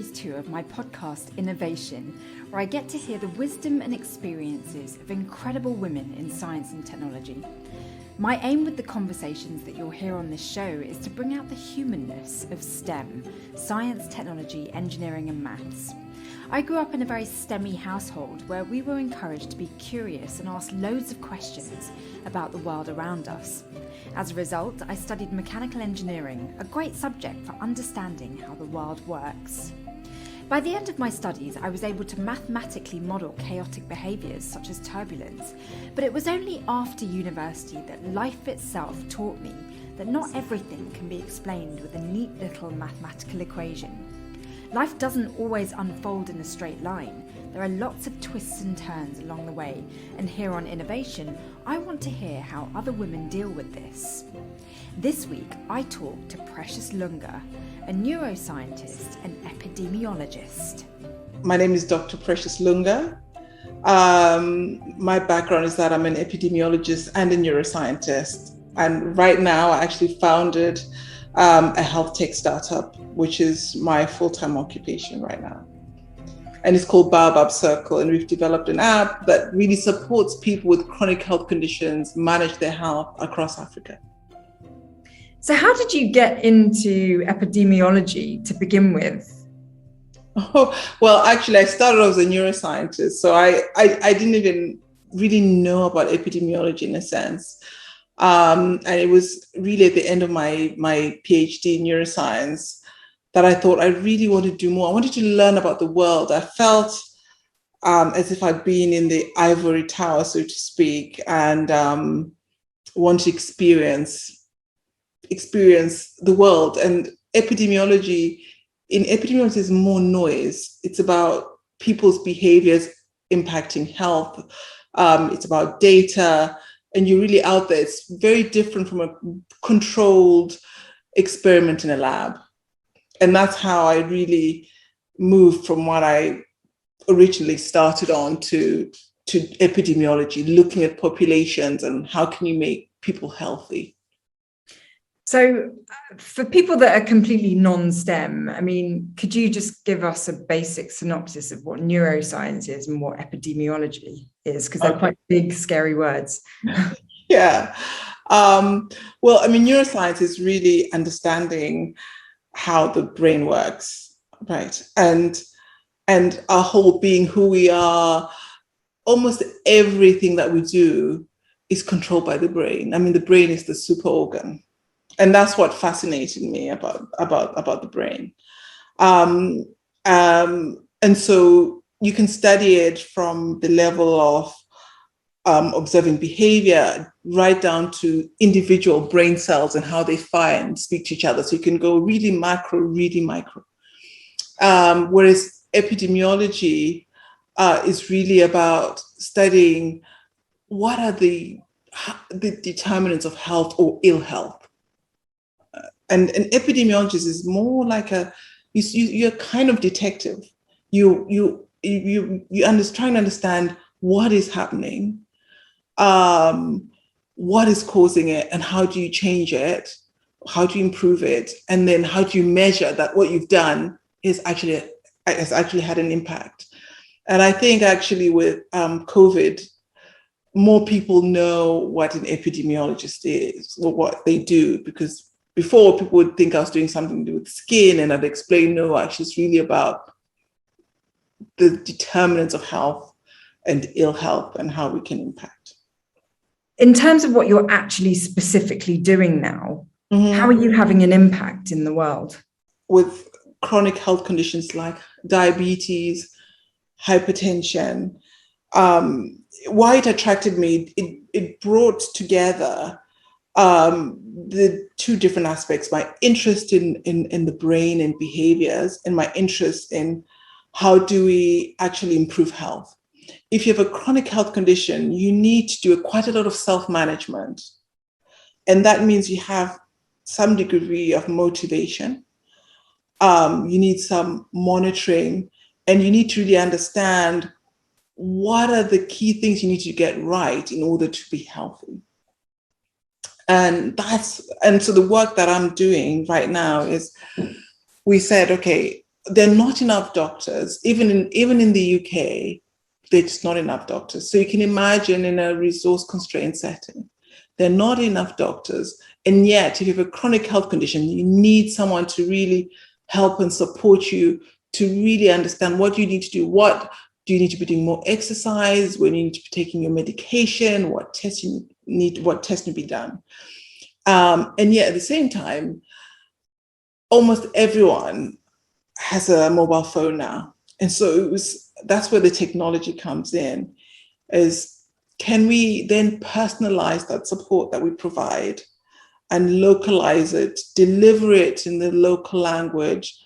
Series 2 of my podcast, Innervation, where I get to hear the wisdom and experiences of incredible women in science and technology. My aim with the conversations that you'll hear on this show is to bring out the humanness of STEM, science, technology, engineering and maths. I grew up in a very STEMmy household where we were encouraged to be curious and ask loads of questions about the world around us. As a result, I studied mechanical engineering, a great subject for understanding how the world works. By the end of my studies, I was able to mathematically model chaotic behaviours such as turbulence, but it was only after university that life itself taught me that not everything can be explained with a neat little mathematical equation. Life doesn't always unfold in a straight line. There are lots of twists and turns along the way, and here on Innervation, I want to hear how other women deal with this. This week, I talk to Precious Lunga, a neuroscientist and epidemiologist. My name is Dr. Precious Lunga. My background is that I'm an epidemiologist and a neuroscientist. And right now, I actually founded a health tech startup, which is my full-time occupation right now. And it's called Baobab Circle. And we've developed an app that really supports people with chronic health conditions manage their health across Africa. So how did you get into epidemiology to begin with? Oh, well, actually, I started as a neuroscientist. So I didn't even really know about epidemiology in a sense. And it was really at the end of my PhD in neuroscience that I thought I really wanted to do more. I wanted to learn about the world. I felt as if I'd been in the ivory tower, so to speak, and want to experience the world. And epidemiology is more noise. It's about people's behaviors impacting health. It's about data. And you're really out there. It's very different from a controlled experiment in a lab. And that's how I really moved from what I originally started on to epidemiology, looking at populations and how can you make people healthy. So for people that are completely non-STEM, I mean, could you just give us a basic synopsis of what neuroscience is and what epidemiology is? Because they're quite big, scary words. Yeah. Well, I mean, neuroscience is really understanding how the brain works, right? And our whole being, who we are, almost everything that we do is controlled by the brain. I mean, the brain is the super organ. And that's what fascinated me about the brain. And so you can study it from the level of observing behavior right down to individual brain cells and how they fire and speak to each other. So you can go really macro, really micro. Whereas epidemiology is really about studying what are the determinants of health or ill health. And epidemiologist is more like you're kind of detective. You're trying to understand what is happening, what is causing it, and how do you change it, how do you improve it, and then how do you measure that what you've done has actually had an impact. And I think actually with COVID, more people know what an epidemiologist is or what they do, because before, people would think I was doing something to do with skin, and I'd explain, no, actually, it's really about the determinants of health and ill health and how we can impact. In terms of what you're actually specifically doing now, how are you having an impact in the world? With chronic health conditions like diabetes, hypertension, why it attracted me, it brought together the two different aspects, my interest in the brain and behaviors, and my interest in how do we actually improve health. If you have a chronic health condition, you need to do quite a lot of self-management. And that means you have some degree of motivation. You need some monitoring, and you need to really understand what are the key things you need to get right in order to be healthy. And so the work that I'm doing right now is, we said, okay, there are not enough doctors, even in the UK, there's not enough doctors. So you can imagine in a resource constrained setting, there are not enough doctors. And yet, if you have a chronic health condition, you need someone to really help and support you to really understand what you need to do. What do you need to be doing more exercise? When you need to be taking your medication? What tests need to be done? And yet at the same time, almost everyone has a mobile phone now. And so that's where the technology comes in, is can we then personalize that support that we provide and localize it, deliver it in the local language,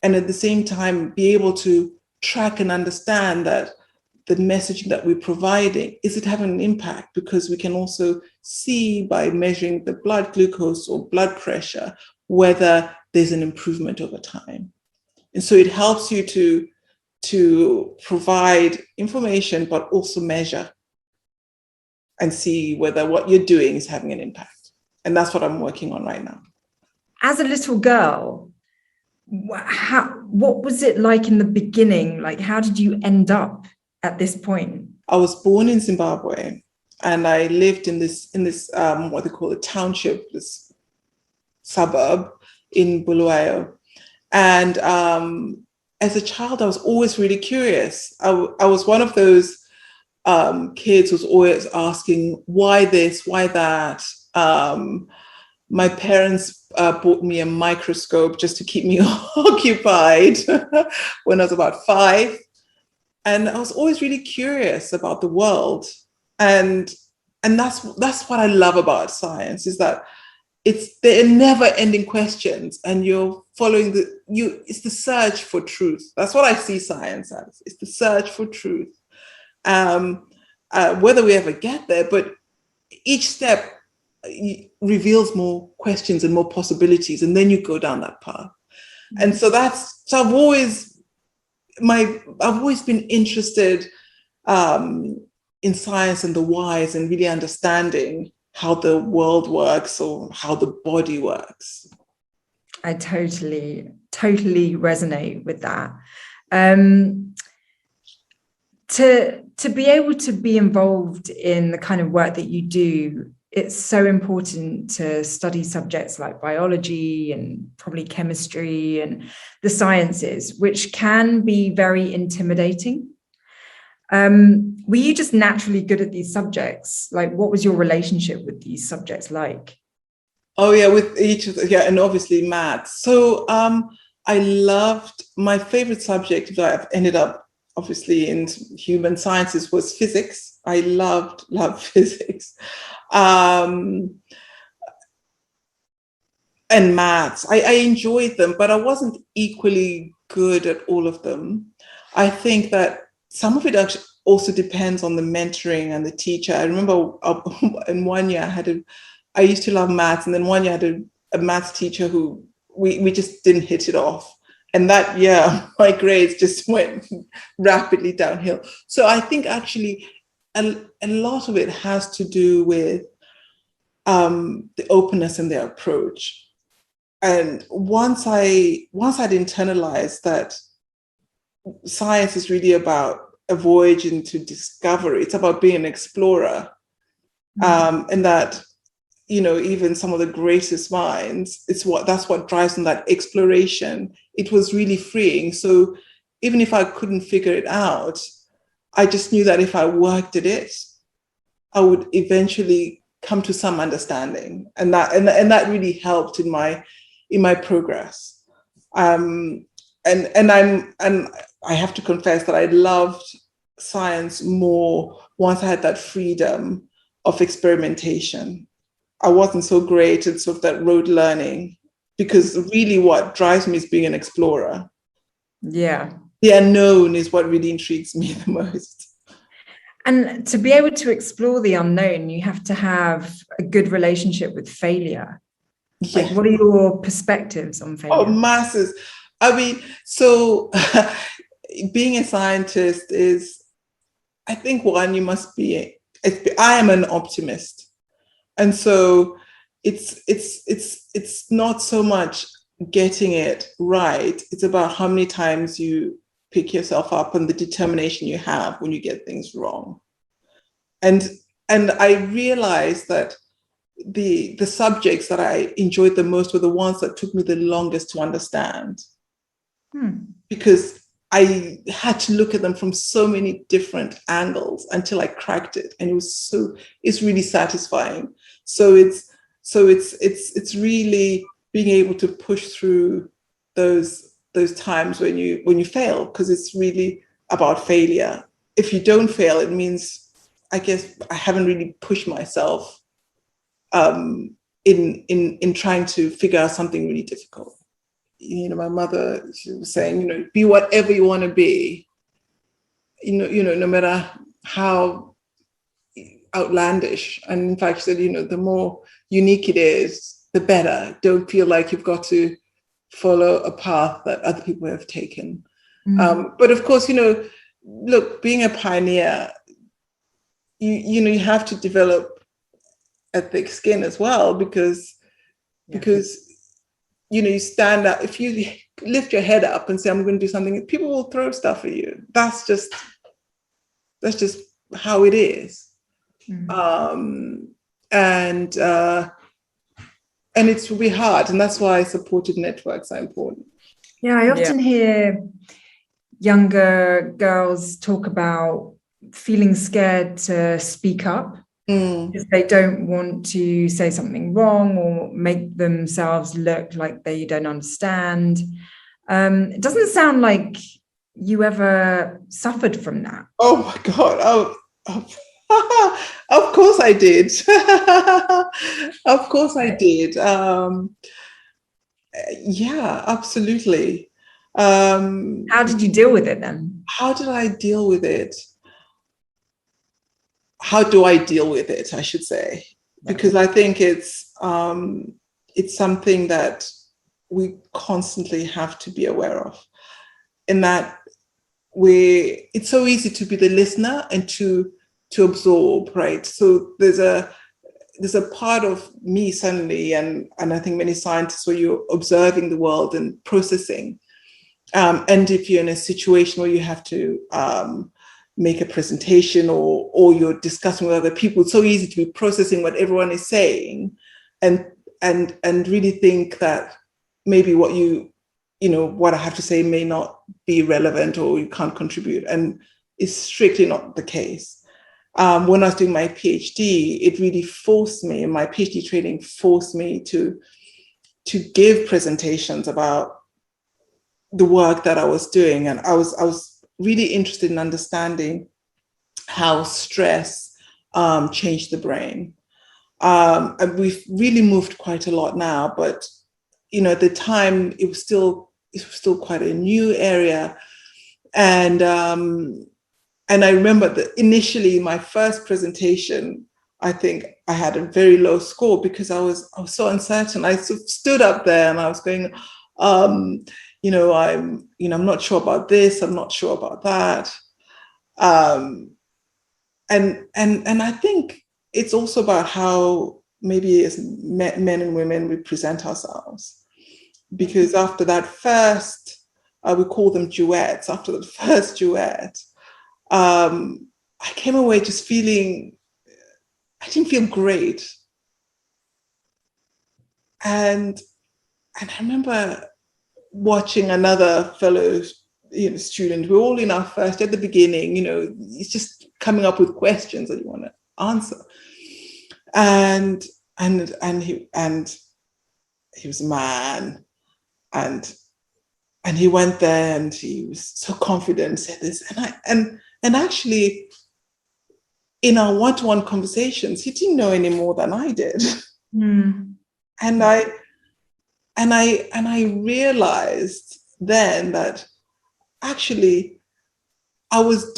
and at the same time be able to track and understand that the messaging that we're providing, is it having an impact? Because we can also see by measuring the blood glucose or blood pressure whether there's an improvement over time. And so it helps you to provide information, but also measure and see whether what you're doing is having an impact. And that's what I'm working on right now. As a little girl, what was it like in the beginning? Like, how did you end up at this point? I was born in Zimbabwe, and I lived in this what they call a township, this suburb in Bulawayo. And as a child, I was always really curious. I was one of those kids who was always asking, why this, why that? My parents bought me a microscope just to keep me occupied when I was about 5. And I was always really curious about the world. And that's what I love about science, is that there are never-ending questions, and you're following it's the search for truth. That's what I see science as. It's the search for truth. Whether we ever get there, but each step reveals more questions and more possibilities, and then you go down that path. And so I've always been interested in science and the whys, and really understanding how the world works or how the body works. I totally resonate with that. To be able to be involved in the kind of work that you do, it's so important to study subjects like biology and probably chemistry and the sciences, which can be very intimidating. Were you just naturally good at these subjects? Like, what was your relationship with these subjects like? Oh yeah, with each of the, yeah, and obviously maths. So I loved, my favorite subject that I've ended up obviously in human sciences was physics. I loved physics. And maths. I enjoyed them, but I wasn't equally good at all of them. I think that some of it actually also depends on the mentoring and the teacher. I remember in one year I used to love maths, and then one year I had a maths teacher who we just didn't hit it off. And that year, my grades just went rapidly downhill. So I think actually a lot of it has to do with the openness in their approach. And once I'd internalized that science is really about a voyage into discovery, it's about being an explorer, and that, you know, even some of the greatest minds, that's what drives them, that exploration. It was really freeing. So even if I couldn't figure it out, I just knew that if I worked at it, I would eventually come to some understanding, and that really helped in my progress. And I have to confess that I loved science more once I had that freedom of experimentation. I wasn't so great at sort of that rote learning, because really what drives me is being an explorer. Yeah. The unknown is what really intrigues me the most. And to be able to explore the unknown, you have to have a good relationship with failure. Yeah. Like, what are your perspectives on failure? Oh, masses. I mean, so being a scientist is, I think, one, you must be, I am an optimist. And so it's not so much getting it right. It's about how many times you pick yourself up and the determination you have when you get things wrong. And I realized that the subjects that I enjoyed the most were the ones that took me the longest to understand. Because I had to look at them from so many different angles until I cracked it. And it's really satisfying. So it's really being able to push through those times when you fail, because it's really about failure. If you don't fail, it means, I guess, I haven't really pushed myself in trying to figure out something really difficult. My mother, she was saying, be whatever you want to be, no matter how outlandish. And in fact, she said, the more unique it is, the better. Don't feel like you've got to follow a path that other people have taken. But of course, look, being a pioneer, you have to develop a thick skin as well, because you stand up. If you lift your head up and say, I'm going to do something, people will throw stuff at you. That's just how it is. And it will be hard. And that's why supported networks are important. Yeah, I often hear younger girls talk about feeling scared to speak up because they don't want to say something wrong or make themselves look like they don't understand. It doesn't sound like you ever suffered from that. Oh my God. Of course I did. Of course I did. Yeah, absolutely. How did you deal with it then? How did I deal with it? How do I deal with it, I should say? Because I think it's something that we constantly have to be aware of, in that it's so easy to be the listener and to absorb, right? So there's a part of me suddenly, and I think many scientists, where you're observing the world and processing. And if you're in a situation where you have to make a presentation or you're discussing with other people, it's so easy to be processing what everyone is saying and really think that maybe what I have to say may not be relevant or you can't contribute. And it's strictly not the case. When I was doing my PhD, it really forced me, and my PhD training forced me to give presentations about the work that I was doing. And I was really interested in understanding how stress changed the brain. And we've really moved quite a lot now, but at the time it was still quite a new area. And I remember that initially my first presentation, I think I had a very low score because I was so uncertain. I sort of stood up there and I was going, I'm not sure about this, I'm not sure about that. And I think it's also about how maybe as men and women we present ourselves. Because after that first, we call them duets, after the first duet, I came away just feeling, I didn't feel great. And I remember watching another fellow student, we're all in our first, at the beginning, it's just coming up with questions that you want to answer. And he was a man, and he went there and he was so confident, said this, and actually in our one-to-one conversations, he didn't know any more than I did. And I realized then that actually I was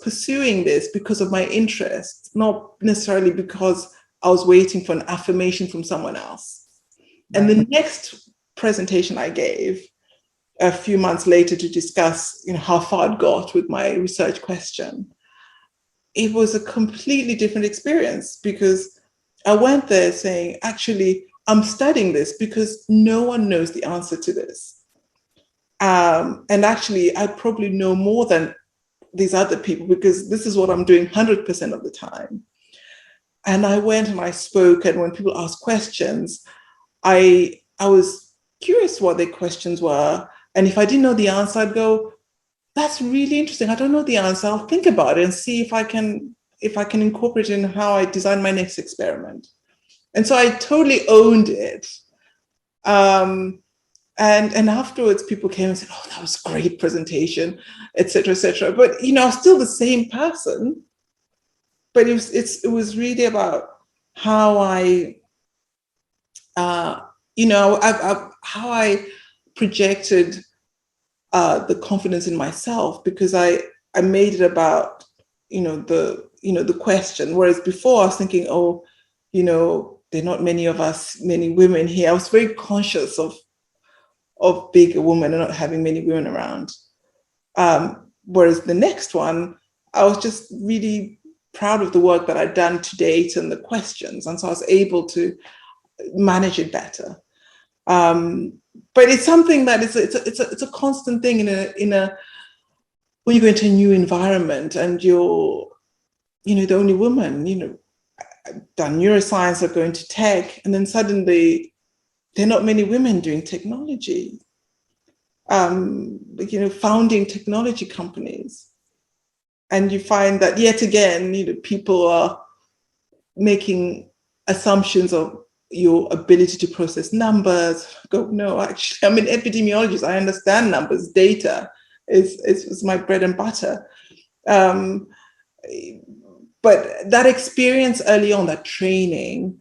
pursuing this because of my interest, not necessarily because I was waiting for an affirmation from someone else. Right. And the next presentation I gave a few months later to discuss, how far I'd got with my research question, it was a completely different experience, because I went there saying, actually, I'm studying this because no one knows the answer to this. And actually, I probably know more than these other people because this is what I'm doing 100% of the time. And I went and I spoke, and when people asked questions, I was curious what their questions were. And if I didn't know the answer, I'd go, that's really interesting. I don't know the answer. I'll think about it and see if I can incorporate it in how I design my next experiment. And so I totally owned it. And afterwards, people came and said, "Oh, that was a great presentation," et cetera, et cetera. But I was still the same person. But it was really about how how I projected the confidence in myself, because I made it about the question. Whereas before I was thinking, oh, there are not many women here. I was very conscious of being a woman and not having many women around. Whereas the next one, I was just really proud of the work that I'd done to date and the questions, and so I was able to manage it better. But it's something that it's a constant thing when you go into a new environment and you're the only woman. I've done neuroscience, I've gone into tech, and then suddenly there are not many women doing technology, founding technology companies. And you find that yet again, people are making assumptions of your ability to process numbers. Go, no, actually, I'm an epidemiologist. I understand numbers. Data is my bread and butter. But that experience early on, that training,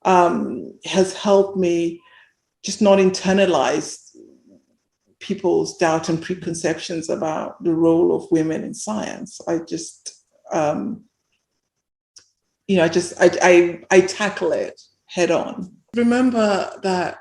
has helped me just not internalize people's doubt and preconceptions about the role of women in science. I tackle it head on. Remember that,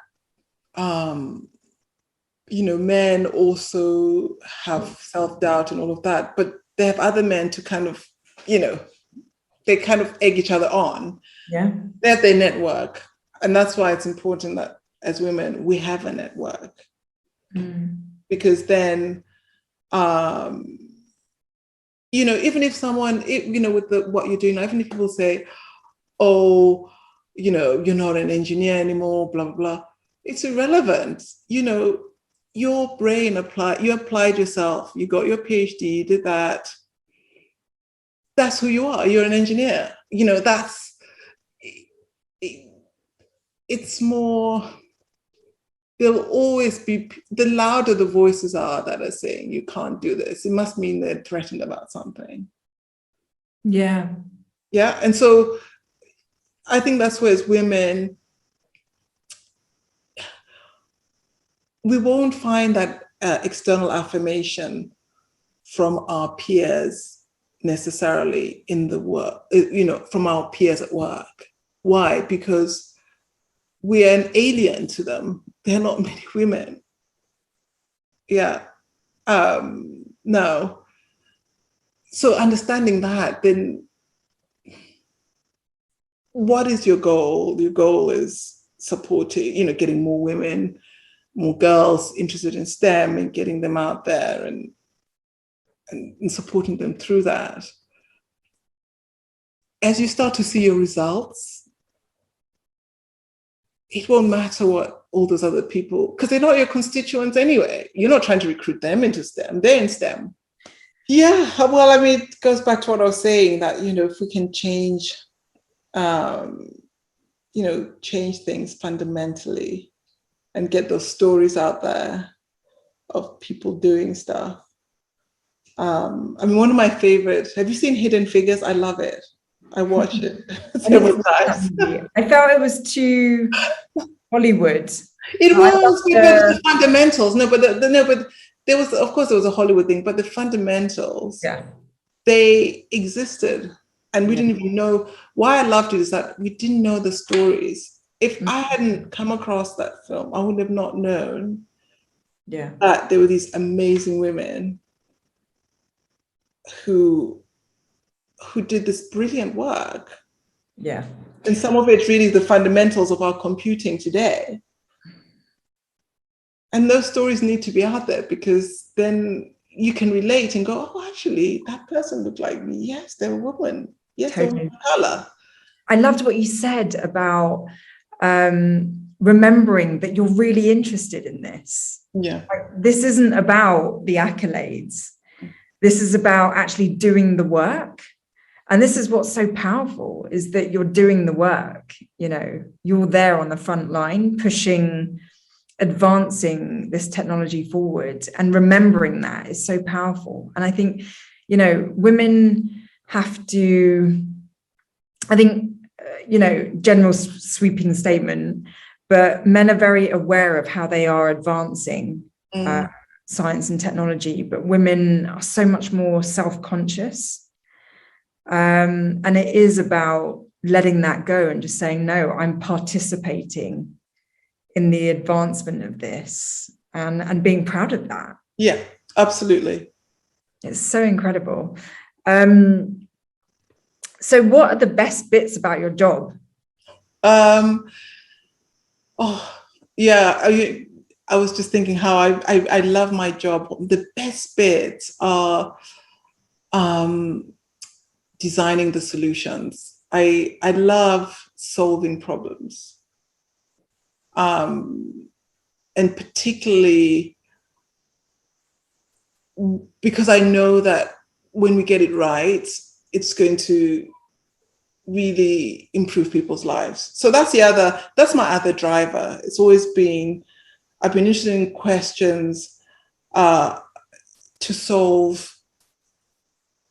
men also have self-doubt and all of that, but they have other men to kind of, they kind of egg each other on. Yeah. They have their network. And that's why it's important that as women, we have a network. Because then, even if someone, with what you're doing, even if people say, oh, you're not an engineer anymore, blah, blah, blah, it's irrelevant. Your brain you applied yourself, you got your PhD, you did that. That's who you are. You're an engineer. It's more, there'll always be, the louder the voices are that are saying you can't do this, it must mean they're threatened about something. Yeah. Yeah. And so I think that's where, as women, we won't find that external affirmation from our peers necessarily in the work, from our peers at work. Why? Because we are an alien to them. There are not many women. Yeah. No. So understanding that, then what is your goal? Your goal is supporting, getting more women, more girls interested in STEM and getting them out there and supporting them through that. As you start to see your results, it won't matter what all those other people, because they're not your constituents anyway. You're not trying to recruit them into STEM. They're in STEM. Yeah, well, it goes back to what I was saying, that, if we can change, change things fundamentally and get those stories out there of people doing stuff. One of my favorites, have you seen Hidden Figures? I love it. I watched it several times. I felt it was too Hollywood. It was because the fundamentals. But there was, of course, there was a Hollywood thing, but the fundamentals, they existed, and we didn't even know. Why I loved it is that we didn't know the stories. If I hadn't come across that film, I would have not known that there were these amazing women who did this brilliant work. Yeah. And some of it really is the fundamentals of our computing today. And those stories need to be out there, because then you can relate and go, oh, actually, that person looked like me. Yes, they're a woman. Yes, they're a color. I loved what you said about remembering that you're really interested in this. Yeah. This isn't about the accolades. This is about actually doing the work. And this is what's so powerful, is that you're doing the work. You know, you're there on the front line, pushing, advancing this technology forward, and remembering that is so powerful. And I think, you know, women have to, I think, you know, general sweeping statement, but men are very aware of how they are advancing science and technology, but women are so much more self-conscious. And it is about letting that go and just saying, no, I'm participating in the advancement of this, and being proud of that. Yeah, absolutely. It's so incredible. So what are the best bits about your job? I was just thinking how I love my job. The best bits are designing the solutions. I love solving problems. And particularly because I know that when we get it right, it's going to really improve people's lives. So that's my other driver. It's always been, I've been interested in questions to solve,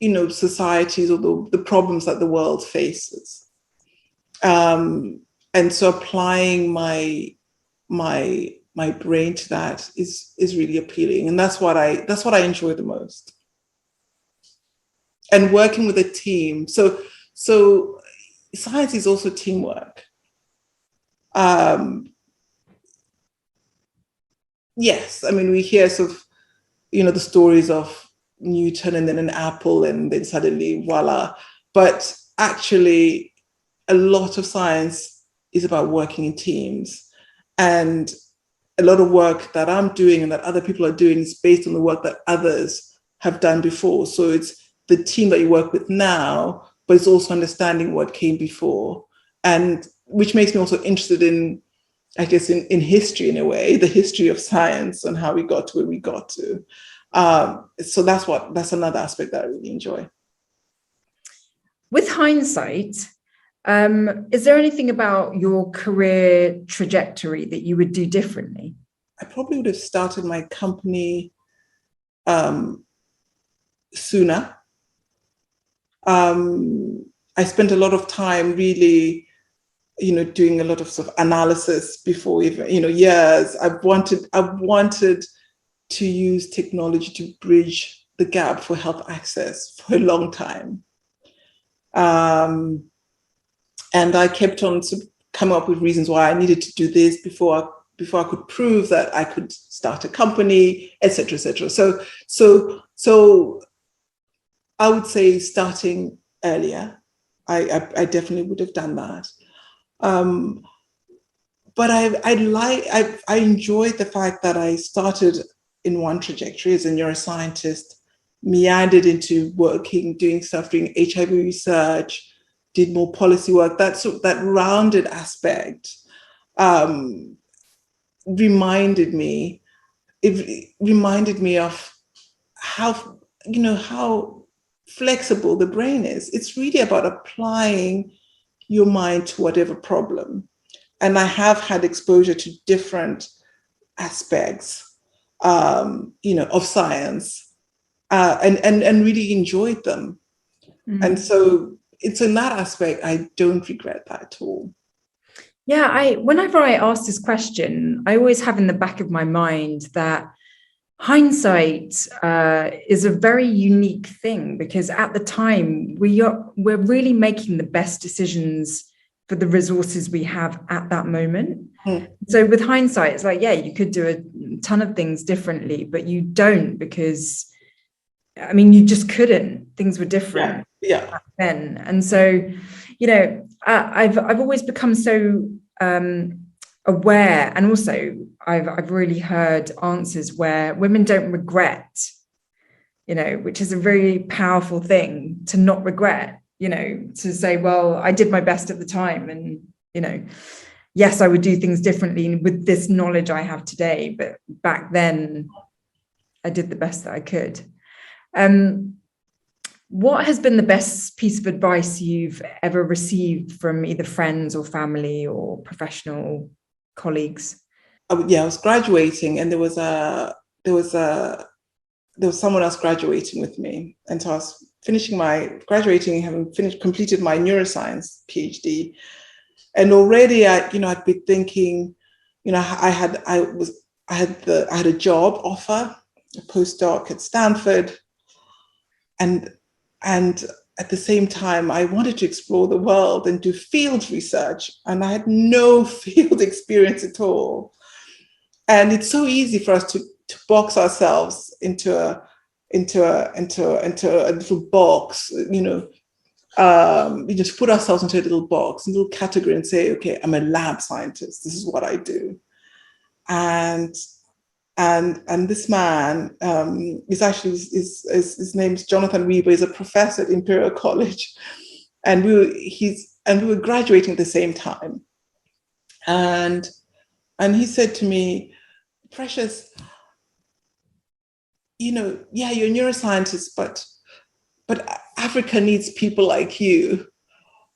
you know, societies or the problems that the world faces. And so applying my brain to that is really appealing. And that's what I enjoy the most. And working with a team. So science is also teamwork. Yes, I mean, we hear sort of, you know, the stories of Newton and then an apple and then suddenly voila. But actually, a lot of science is about working in teams. And a lot of work that I'm doing and that other people are doing is based on the work that others have done before. So it's the team that you work with now, but it's also understanding what came before, and which makes me also interested in, I guess, in history in a way, the history of science and how we got to where we got to. So that's another aspect that I really enjoy. With hindsight, is there anything about your career trajectory that you would do differently? I probably would have started my company sooner. I spent a lot of time really, you know, doing a lot of sort of analysis before even, you know, years. I've wanted to use technology to bridge the gap for health access for a long time. And I kept on sort of coming up with reasons why I needed to do this before I could prove that I could start a company, et cetera, et cetera. So I would say starting earlier, I definitely would have done that. But I enjoyed the fact that I started in one trajectory as a neuroscientist, meandered into doing HIV research, did more policy work. That rounded aspect reminded me of how, you know, how flexible the brain is. It's really about applying your mind to whatever problem. And I have had exposure to different aspects, you know, of science, and really enjoyed them. Mm-hmm. And so it's in that aspect, I don't regret that at all. Yeah, whenever I ask this question, I always have in the back of my mind that hindsight is a very unique thing, because at the time we're really making the best decisions for the resources we have at that moment. Mm. So with hindsight, it's like, yeah, you could do a ton of things differently, but you don't, because I mean, you just couldn't. Things were different back then. And so, I've always become so aware, and also I've really heard answers where women don't regret, which is a very powerful thing, to not regret, to say, well, I did my best at the time, and yes, I would do things differently with this knowledge I have today, but back then I did the best that I could. What has been the best piece of advice you've ever received from either friends or family or professional colleagues? I was graduating, and there was someone else graduating with me, and so I was graduating, having completed my neuroscience PhD, and already I'd been thinking, I had a job offer, a postdoc at Stanford, and at the same time, I wanted to explore the world and do field research, and I had no field experience at all. And it's so easy for us to box ourselves into a little box. We just put ourselves into a little box, a little category, and say, okay, I'm a lab scientist. This is what I do. And this man is actually, his name's Jonathan Weaver. He's a professor at Imperial College, and we were graduating at the same time. And he said to me, Precious, you're a neuroscientist, but Africa needs people like you.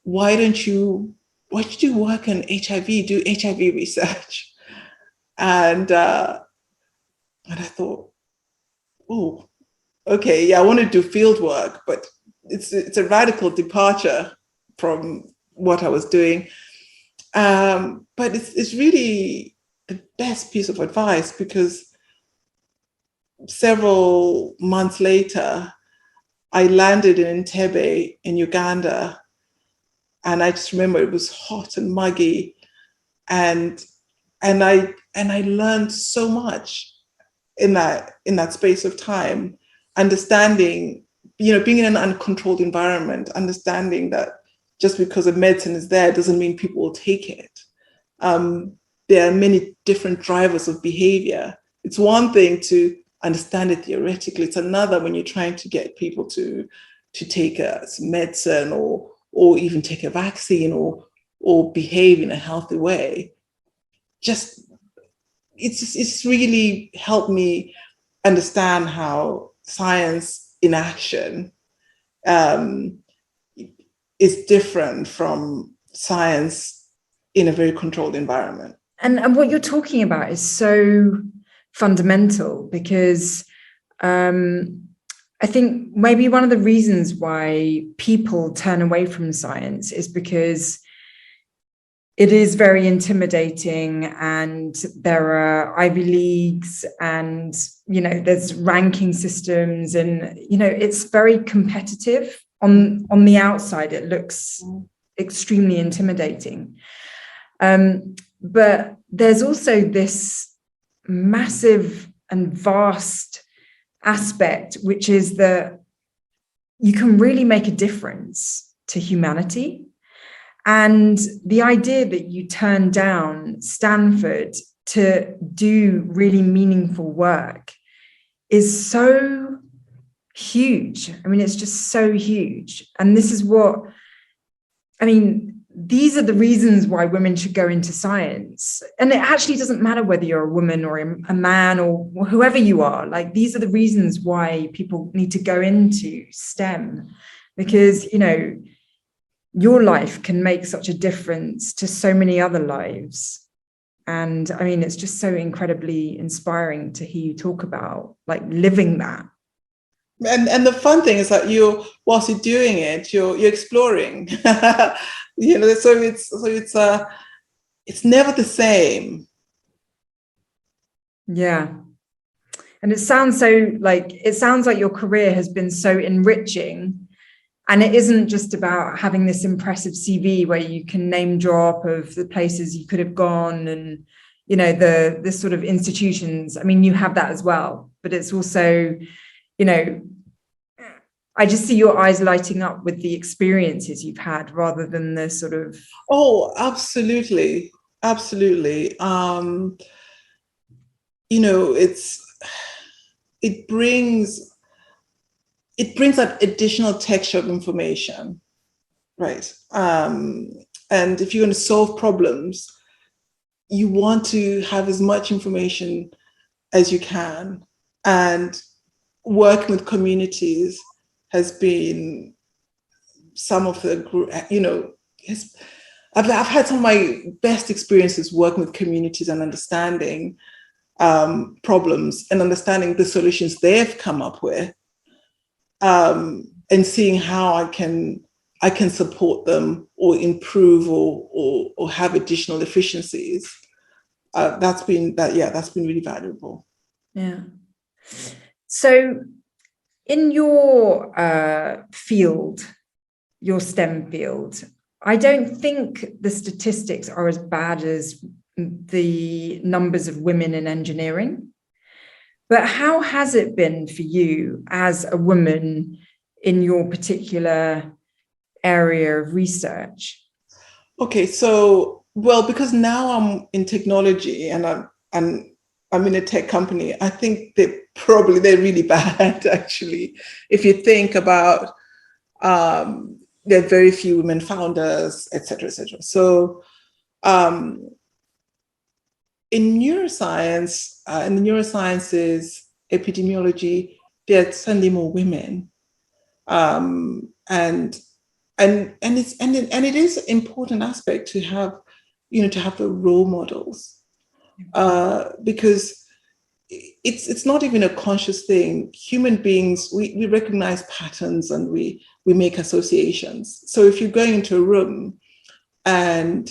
Why don't you work on HIV, do HIV research? And I thought, oh, okay, yeah, I want to do field work, but it's a radical departure from what I was doing. But it's really the best piece of advice, because several months later, I landed in Entebbe in Uganda, and I just remember it was hot and muggy, and I learned so much in that space of time, understanding, being in an uncontrolled environment, understanding that just because a medicine is there doesn't mean people will take it. There are many different drivers of behavior. It's one thing to understand it theoretically. It's another when you're trying to get people to take some medicine or even take a vaccine or behave in a healthy way. It's really helped me understand how science in action is different from science in a very controlled environment. And what you're talking about is so fundamental, because I think maybe one of the reasons why people turn away from science is because it is very intimidating, and there are Ivy Leagues, and there's ranking systems, and it's very competitive. On the outside, it looks extremely intimidating. But there's also this massive and vast aspect, which is that you can really make a difference to humanity. And the idea that you turn down Stanford to do really meaningful work is so huge. I mean, it's just so huge. And this is these are the reasons why women should go into science. And it actually doesn't matter whether you're a woman or a man or whoever you are. Like, these are the reasons why people need to go into STEM, because, your life can make such a difference to so many other lives. And it's just so incredibly inspiring to hear you talk about living that. And the fun thing is that whilst you're doing it, you're exploring. So it's never the same. Yeah. And it sounds like your career has been so enriching. And it isn't just about having this impressive CV where you can name drop of the places you could have gone and, the sort of institutions. You have that as well, but it's also, I just see your eyes lighting up with the experiences you've had rather than the sort of... Oh, absolutely. Absolutely. It brings that additional texture of information, right? And if you're going to solve problems, you want to have as much information as you can. And working with communities has been some of the, I've had some of my best experiences working with communities and understanding problems and understanding the solutions they've come up with, and seeing how I can support them or improve or have additional efficiencies. That's been really valuable. Yeah. So in your field, your STEM field, I don't think the statistics are as bad as the numbers of women in engineering. But how has it been for you as a woman in your particular area of research? Okay, so, well, because now I'm in technology and I'm in a tech company, I think they're really bad, actually. If you think about, there are very few women founders, et cetera, et cetera. So in neuroscience, in the neurosciences, epidemiology, there are certainly more women, and it is an important aspect to have, to have the role models, because it's not even a conscious thing. Human beings, we recognize patterns and we make associations. So if you're going into a room and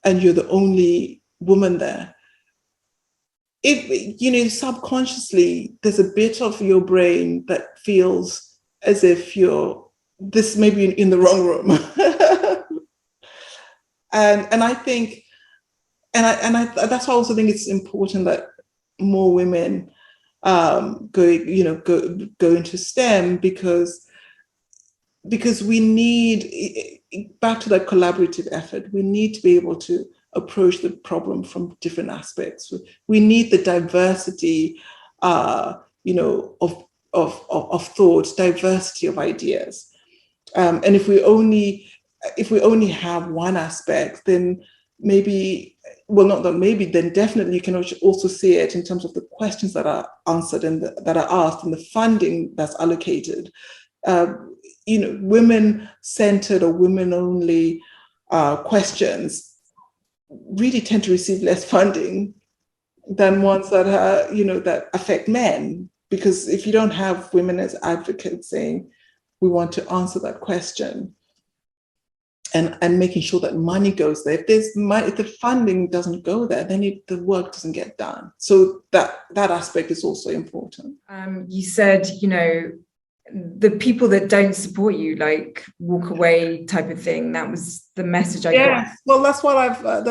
you're the only woman there, subconsciously, there's a bit of your brain that feels as if you're this maybe in the wrong room. and I think, that's why I also think it's important that more women go into STEM, because we need, back to that collaborative effort, we need to be able to approach the problem from different aspects. We need the diversity, of thought, diversity of ideas. And if we only have one aspect, then maybe, well, not that maybe, then definitely you can also see it in terms of the questions that are answered and that are asked and the funding that's allocated. Women-centered or women-only questions really tend to receive less funding than ones that are, that affect men. Because if you don't have women as advocates saying, we want to answer that question, and making sure that money goes there. If the funding doesn't go there, then the work doesn't get done. So that aspect is also important. You said, the people that don't support you, like walk away type of thing. That was the message I got. Well, that's what I've learned.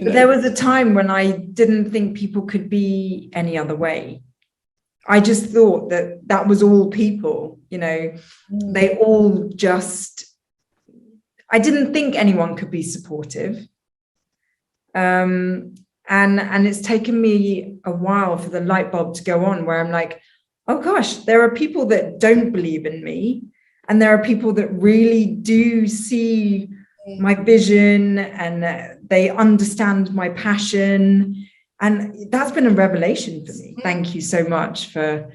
But there was a time when I didn't think people could be any other way. I just thought that was all people, they all just, I didn't think anyone could be supportive. And it's taken me a while for the light bulb to go on, where I'm like, oh gosh, there are people that don't believe in me. And there are people that really do see my vision and they understand my passion. And that's been a revelation for me. Thank you so much for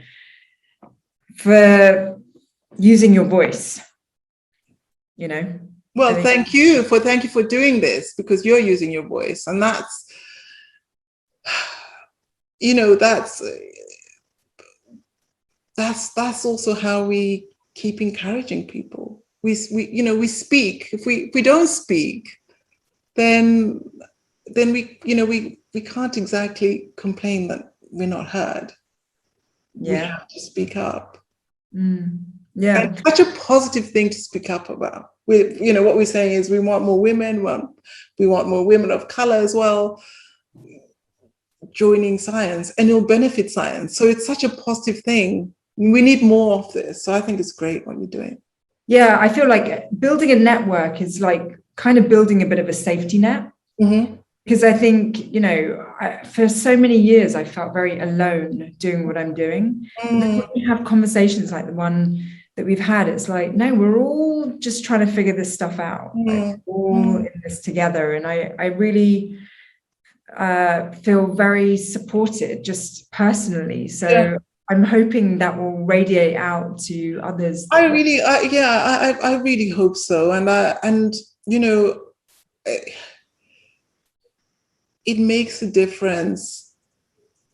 using your voice, Well, thank you for doing this, because you're using your voice. And that's, that's also how we keep encouraging people. We speak. If we don't speak, then we can't exactly complain that we're not heard. Yeah. We have to speak up. Yeah. And such a positive thing to speak up about. What we're saying is we want more women. We want more women of color as well. joining science, and it'll benefit science. So it's such a positive thing. We need more of this. So I think it's great what you're doing. Yeah, I feel like building a network is like kind of building a bit of a safety net. Mm-hmm. Because I think, for so many years, I felt very alone doing what I'm doing. And then when we have conversations like the one that we've had, it's like, no, we're all just trying to figure this stuff out. Like, we're all in this together. And I really feel very supported just personally. So yeah. I'm hoping that will radiate out to others. I really hope so. And it makes a difference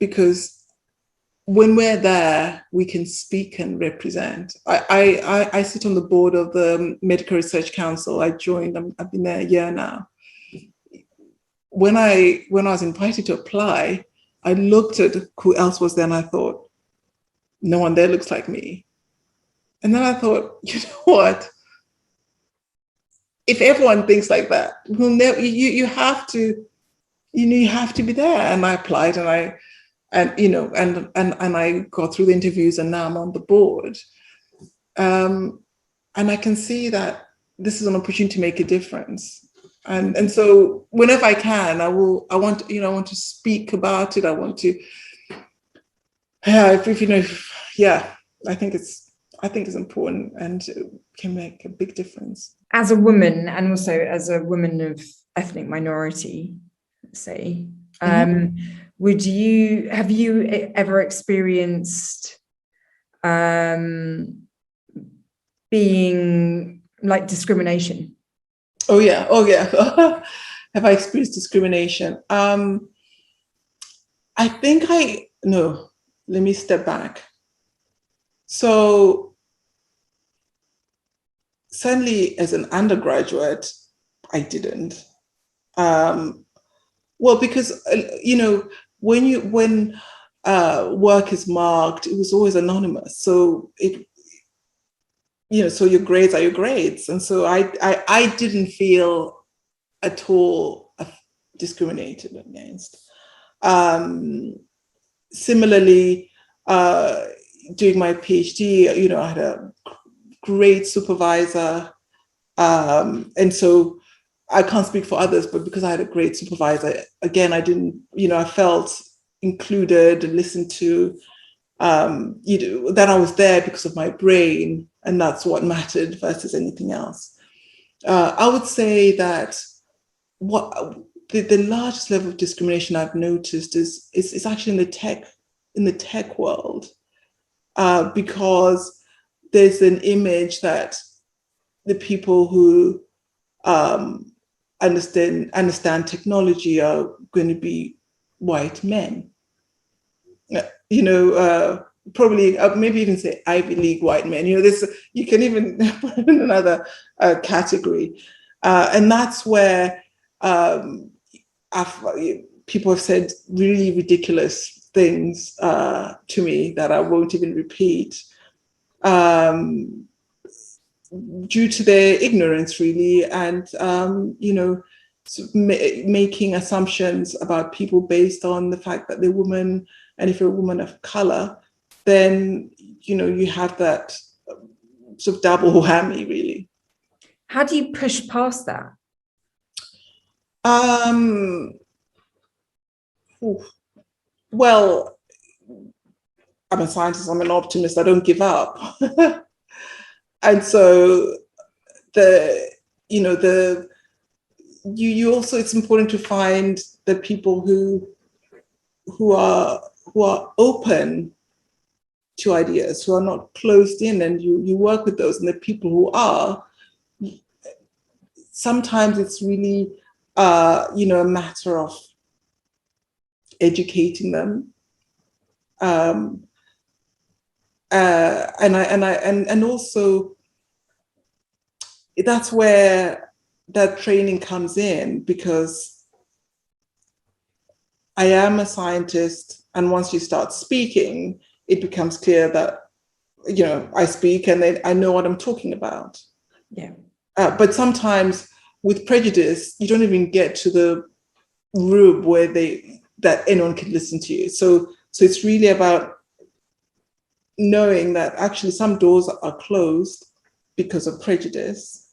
because when we're there, we can speak and represent. I sit on the board of the Medical Research Council. I joined, I've been there a year now. When I was invited to apply, I looked at who else was there and I thought, no one there looks like me. And then I thought, you know what? If everyone thinks like that, you have to be there. And I applied and I got through the interviews and now I'm on the board. And I can see that this is an opportunity to make a difference. And so whenever I can, I want to speak about it. I want to, I think it's important and it can make a big difference. As a woman, and also as a woman of ethnic minority, say, have you ever experienced being like discrimination? Oh yeah. Have I experienced discrimination? Let me step back. So certainly as an undergraduate, I didn't. Because when work is marked, it was always anonymous. So so your grades are your grades. And so I didn't feel at all discriminated against. Similarly, doing my PhD, I had a great supervisor. And so I can't speak for others, but because I had a great supervisor, again, I didn't, I felt included and listened to, that I was there because of my brain, and that's what mattered versus anything else. I would say that what the largest level of discrimination I've noticed is actually in the tech world, because there's an image that the people who understand technology are going to be white men. Probably maybe even say Ivy League white men. This you can even put in another category, and that's where people have said really ridiculous things to me that I won't even repeat, due to their ignorance, really, and making assumptions about people based on the fact that they're women, and if you're a woman of color, then you have that sort of double whammy, really. How do you push past that? Well, I'm a scientist, I'm an optimist, I don't give up. And so you also, it's important to find the people who are open to ideas, who are not closed in, and you work with those, and the people who are, sometimes it's really a matter of educating them, and also that's where that training comes in, because I am a scientist, and once you start speaking, it becomes clear that I speak and then I know what I'm talking about. Yeah. But sometimes with prejudice, you don't even get to the room where the that anyone can listen to you. So it's really about knowing that actually some doors are closed because of prejudice,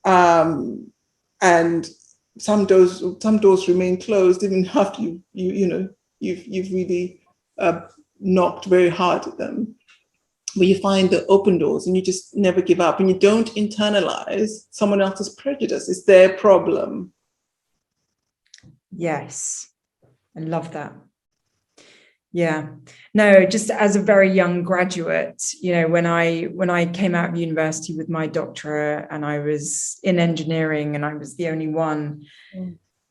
and some doors remain closed even after you've really knocked very hard at them. But you find the open doors and you just never give up, and you don't internalize someone else's prejudice. It's their problem. Yes, I love that. Yeah, no, just as a very young graduate, when I came out of university with my doctorate and I was in engineering and I was the only one,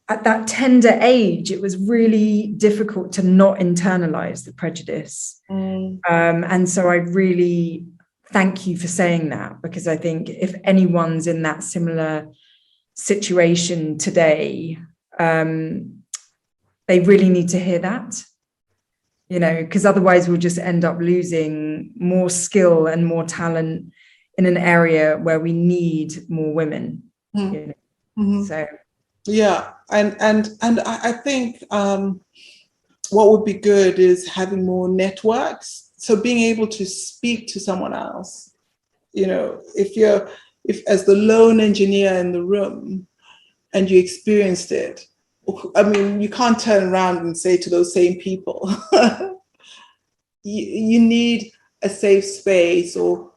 at that tender age, it was really difficult to not internalize the prejudice. And so I really thank you for saying that, because I think if anyone's in that similar situation today, they really need to hear that. Because otherwise we'll just end up losing more skill and more talent in an area where we need more women. So yeah, and I think what would be good is having more networks. So being able to speak to someone else. If as the lone engineer in the room and you experienced it, I mean, you can't turn around and say to those same people, you need a safe space or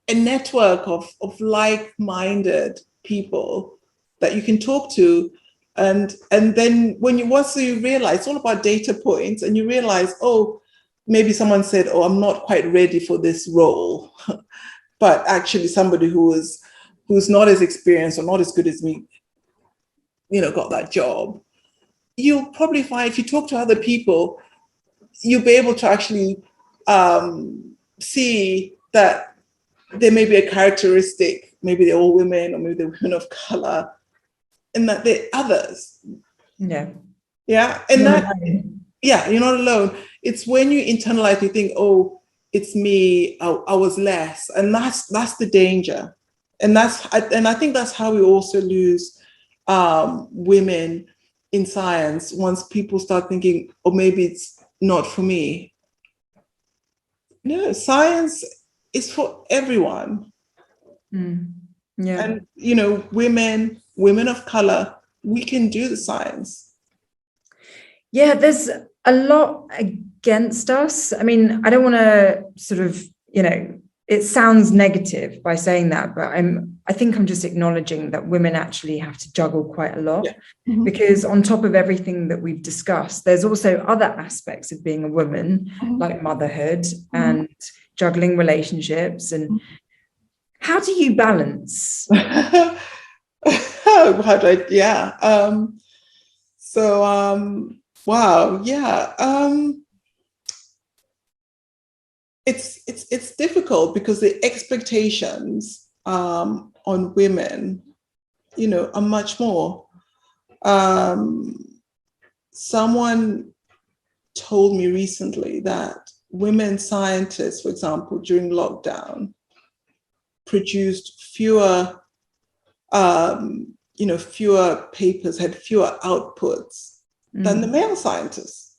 a network of like-minded people that you can talk to. And then once you realize, it's all about data points, and you realize, oh, maybe someone said, oh, I'm not quite ready for this role. But actually somebody who's not as experienced or not as good as me, got that job. You'll probably find, if you talk to other people, you'll be able to actually see that there may be a characteristic, maybe they're all women or maybe they're women of color, and that they're others. Yeah. Yeah. And you're not alone. It's when you internalize, you think, oh, it's me, I was less. And that's the danger. And I think that's how we also lose women in science, once people start thinking, oh, maybe it's not for me. No, science is for everyone. Yeah. And women of color, we can do the science. Yeah, there's a lot against us. I mean, I don't want to sort of, it sounds negative by saying that, but I think I'm just acknowledging that women actually have to juggle quite a lot. Yeah. Mm-hmm. Because on top of everything that we've discussed, there's also other aspects of being a woman, like motherhood and juggling relationships. And how do you balance? Wow, yeah. It's difficult because the expectations on women, are much more. Someone told me recently that women scientists, for example, during lockdown, produced fewer papers, had fewer outputs than the male scientists.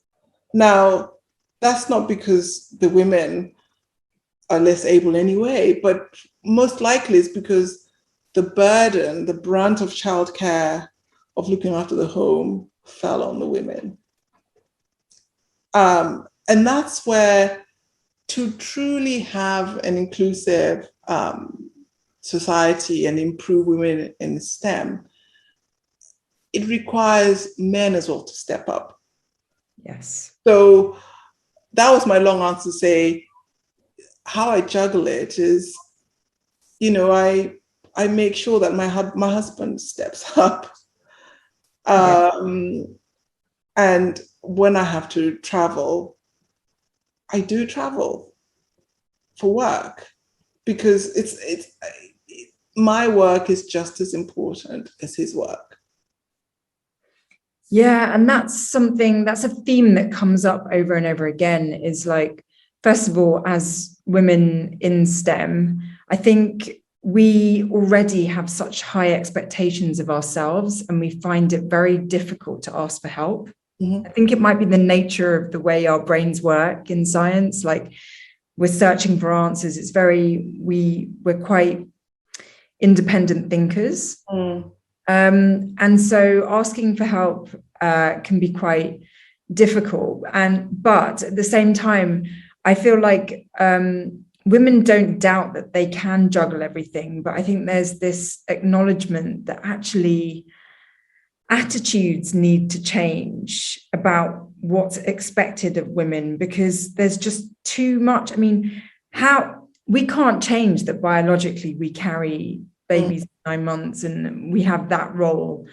Now, that's not because the women are less able anyway, but most likely it's because the burden, the brunt of childcare, of looking after the home, fell on the women. And that's where, to truly have an inclusive society and improve women in STEM, it requires men as well to step up. Yes. So that was my long answer to say, how I juggle it is, I make sure that my husband steps up. And when I have to travel, I do travel for work, because it's my work is just as important as his work. Yeah, and that's a theme that comes up over and over again, is like, first of all, as women in STEM, I think we already have such high expectations of ourselves, and we find it very difficult to ask for help. I think it might be the nature of the way our brains work in science. Like, we're searching for answers. It's we're quite independent thinkers. And so asking for help can be quite difficult. But at the same time, I feel like women don't doubt that they can juggle everything. But I think there's this acknowledgement that actually attitudes need to change about what's expected of women, because there's just too much. I mean, we can't change that biologically we carry babies 9 months and we have that role.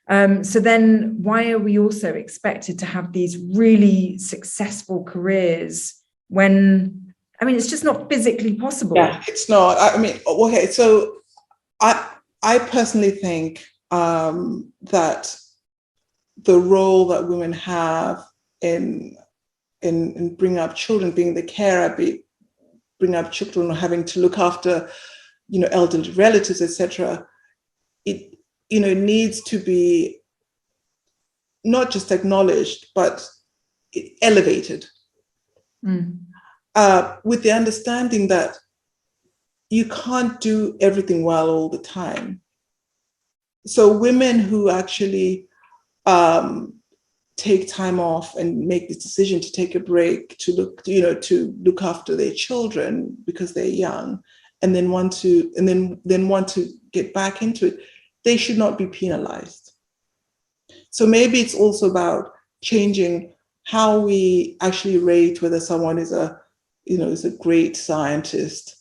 So then why are we also expected to have these really successful careers when, I mean, it's just not physically possible? Yeah, it's not. I mean, okay, so I personally think that the role that women have in bringing up children, being the carer, bringing up children, or having to look after, elderly relatives, etc., it needs to be not just acknowledged but elevated, with the understanding that you can't do everything well all the time. So women who actually take time off and make this decision to take a break, to look after their children because they're young, and then want to get back into it, they should not be penalized. So maybe it's also about changing how we actually rate whether someone is a great scientist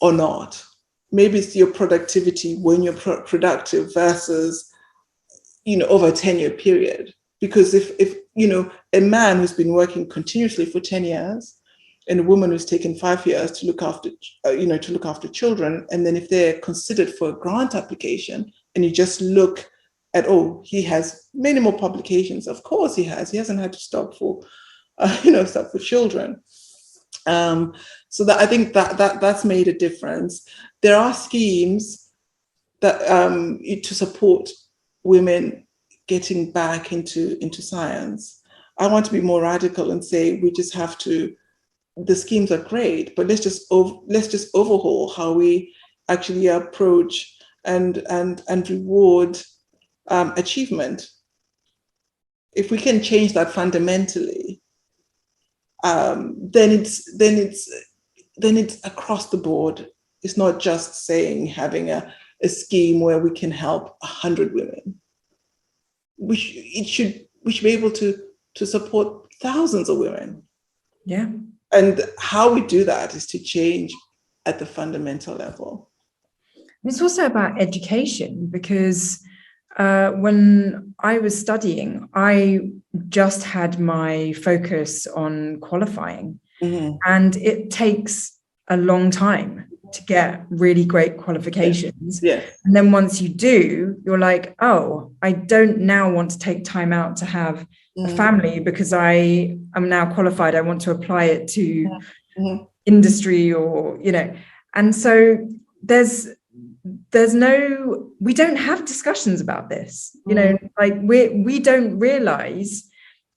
or not. Maybe it's your productivity when you're productive versus, over a 10-year period. Because if a man who's been working continuously for 10 years and a woman who's taken 5 years to look after children, and then if they're considered for a grant application and you just look at, he has many more publications. Of course he has. He hasn't had to stop for children. So that I think that's made a difference. There are schemes that to support women getting back into science. I want to be more radical and say we just have to. The schemes are great, but let's just overhaul how we actually approach and reward achievement. If we can change that fundamentally, then it's across the board. It's not just saying having a scheme where we can help 100 women. We should be able to support thousands of women. Yeah. And how we do that is to change at the fundamental level. It's also about education, because when I was studying, I just had my focus on qualifying. And it takes a long time to get really great qualifications. Yeah. And then once you do, you're like, I don't now want to take time out to have a family because I am now qualified. I want to apply it to industry or, and so we don't have discussions about this, like we don't realize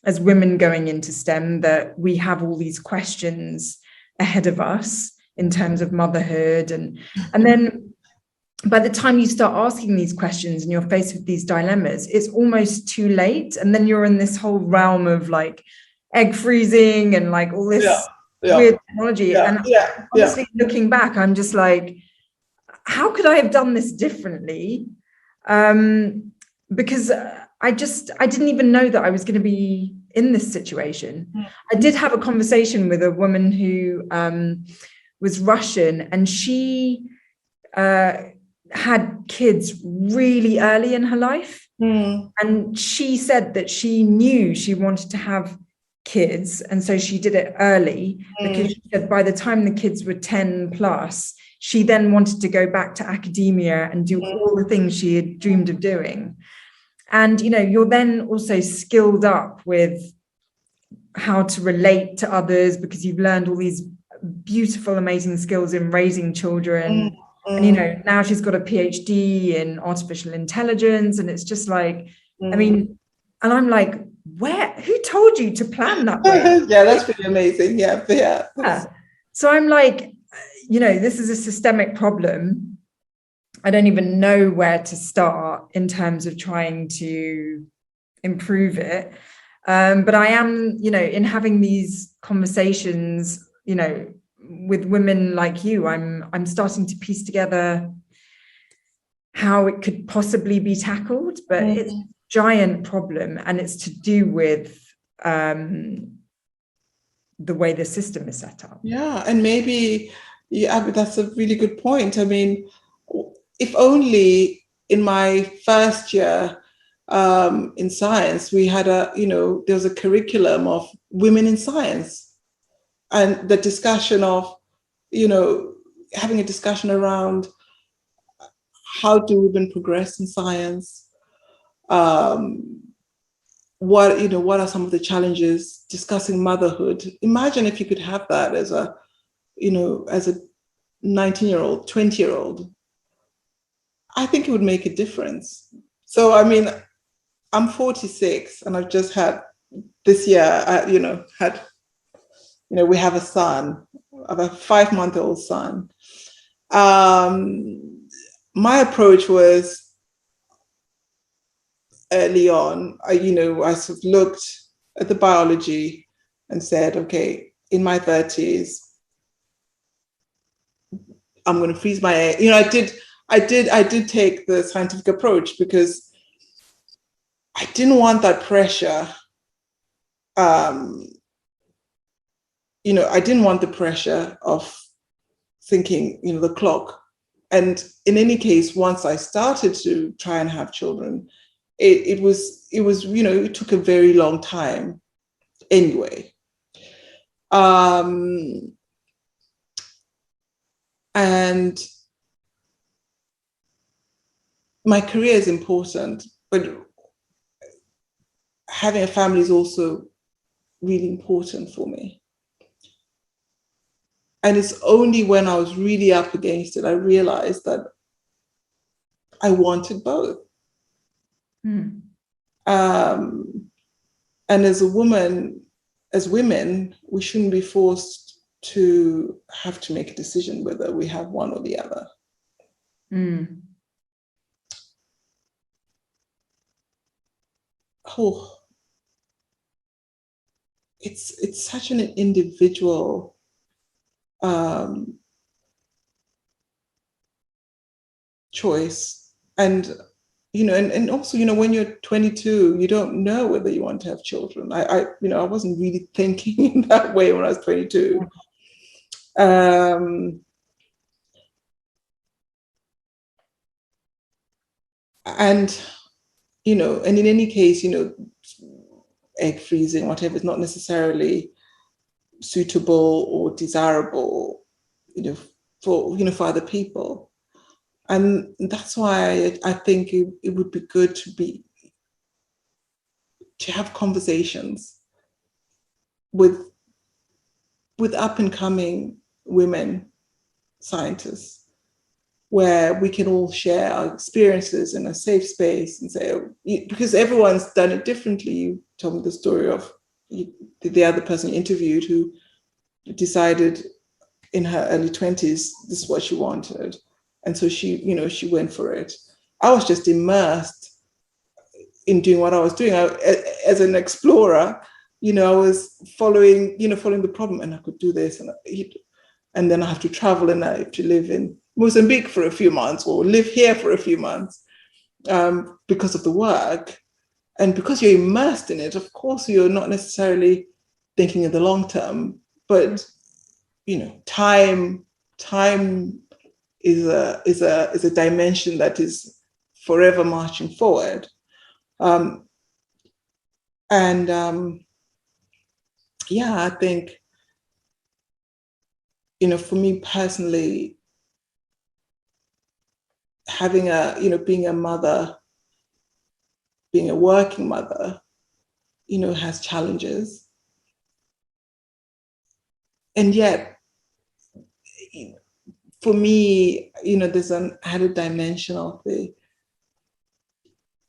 as women going into STEM that we have all these questions ahead of us in terms of motherhood. And then by the time you start asking these questions and you're faced with these dilemmas, it's almost too late. And then you're in this whole realm of like egg freezing and like all this weird technology. Honestly, looking back, I'm just like, how could I have done this differently? Because I didn't even know that I was going to be in this situation. I did have a conversation with a woman who was Russian, and she had kids really early in her life. And she said that she knew she wanted to have kids, and so she did it early because she said by the time the kids were 10 plus, she then wanted to go back to academia and do all the things she had dreamed of doing. And, you're then also skilled up with how to relate to others because you've learned all these beautiful, amazing skills in raising children. And, you know, now she's got a PhD in artificial intelligence. And it's just like, I mean, and I'm like, who told you to plan that way? Yeah, that's pretty amazing. Yeah. So I'm like, you know, this is a systemic problem. I don't even know where to start in terms of trying to improve it. But I am, you know, in having these conversations, you know, with women like you, I'm starting to piece together how it could possibly be tackled, but it's a giant problem, and it's to do with the way the system is set up. Yeah, and maybe, yeah, that's a really good point. I mean, if only in my first year in science, we had there was a curriculum of women in science, and the discussion of, having a discussion around how do women progress in science, what are some of the challenges, discussing motherhood. Imagine if you could have that as a 19-year-old, 20-year-old. I think it would make a difference. So, I mean, I'm 46 and I've just had this year, we have a son, I have a 5-month-old son. My approach was early on, I sort of looked at the biology and said, okay, in my 30s, I'm going to freeze my egg. I did take the scientific approach because I didn't want that pressure. I didn't want the pressure of thinking, the clock. And in any case, once I started to try and have children, it took a very long time anyway. And my career is important, but having a family is also really important for me. And it's only when I was really up against it, I realized that I wanted both. And as women, we shouldn't be forced to have to make a decision whether we have one or the other. Oh, it's such an individual choice. And and also, when you're 22, you don't know whether you want to have children. I wasn't really thinking in that way when I was 22. And and in any case, egg freezing, whatever, is not necessarily suitable or desirable, for other people. And that's why I think it would be good to have conversations with up and coming women scientists, where we can all share our experiences in a safe space and say, because everyone's done it differently. You told me the story of the other person you interviewed who decided in her early 20s, this is what she wanted. And so she went for it. I was just immersed in doing what I was doing. As an explorer, I was following the problem, and I could do this, and then I have to travel, and I have to live in Mozambique for a few months or live here for a few months because of the work. And because you're immersed in it, of course, you're not necessarily thinking in the long term, but time is a dimension that is forever marching forward. I think, for me personally, having being a mother, being a working mother, has challenges. And yet, for me, there's an added dimension of the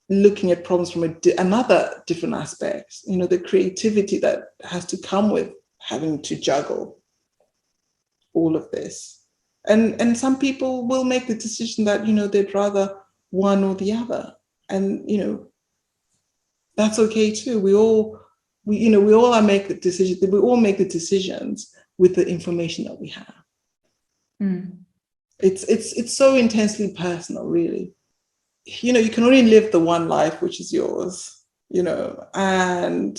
looking at problems from another different aspect, the creativity that has to come with having to juggle all of this. And some people will make the decision that, they'd rather one or the other. And, that's okay too. We all make the decisions. We all make the decisions with the information that we have. Mm. It's so intensely personal, really. You can only live the one life, which is yours, and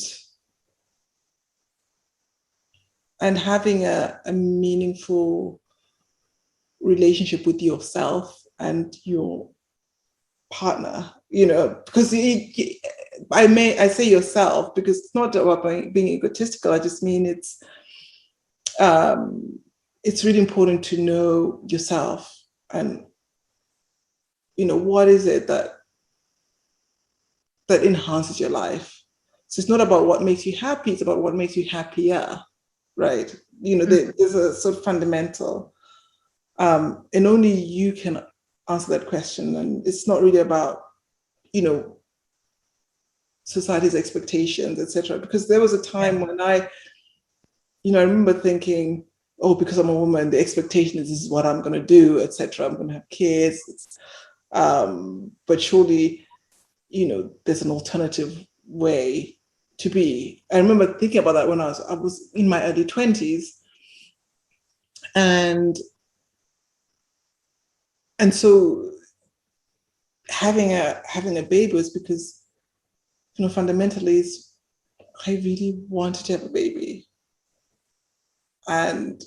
having a meaningful relationship with yourself and your partner, because I say yourself because it's not about being egotistical. I just mean it's really important to know yourself and what is it that enhances your life. So it's not about what makes you happy, it's about what makes you happier, right? There's a sort of fundamental, and only you can answer that question. And it's not really about, society's expectations, etc. Because there was a time when I remember thinking, oh, because I'm a woman, the expectation is this is what I'm going to do, etc. I'm going to have kids. But surely, there's an alternative way to be. I remember thinking about that when I was in my early 20s. And so having a baby was because, fundamentally, I really wanted to have a baby. And,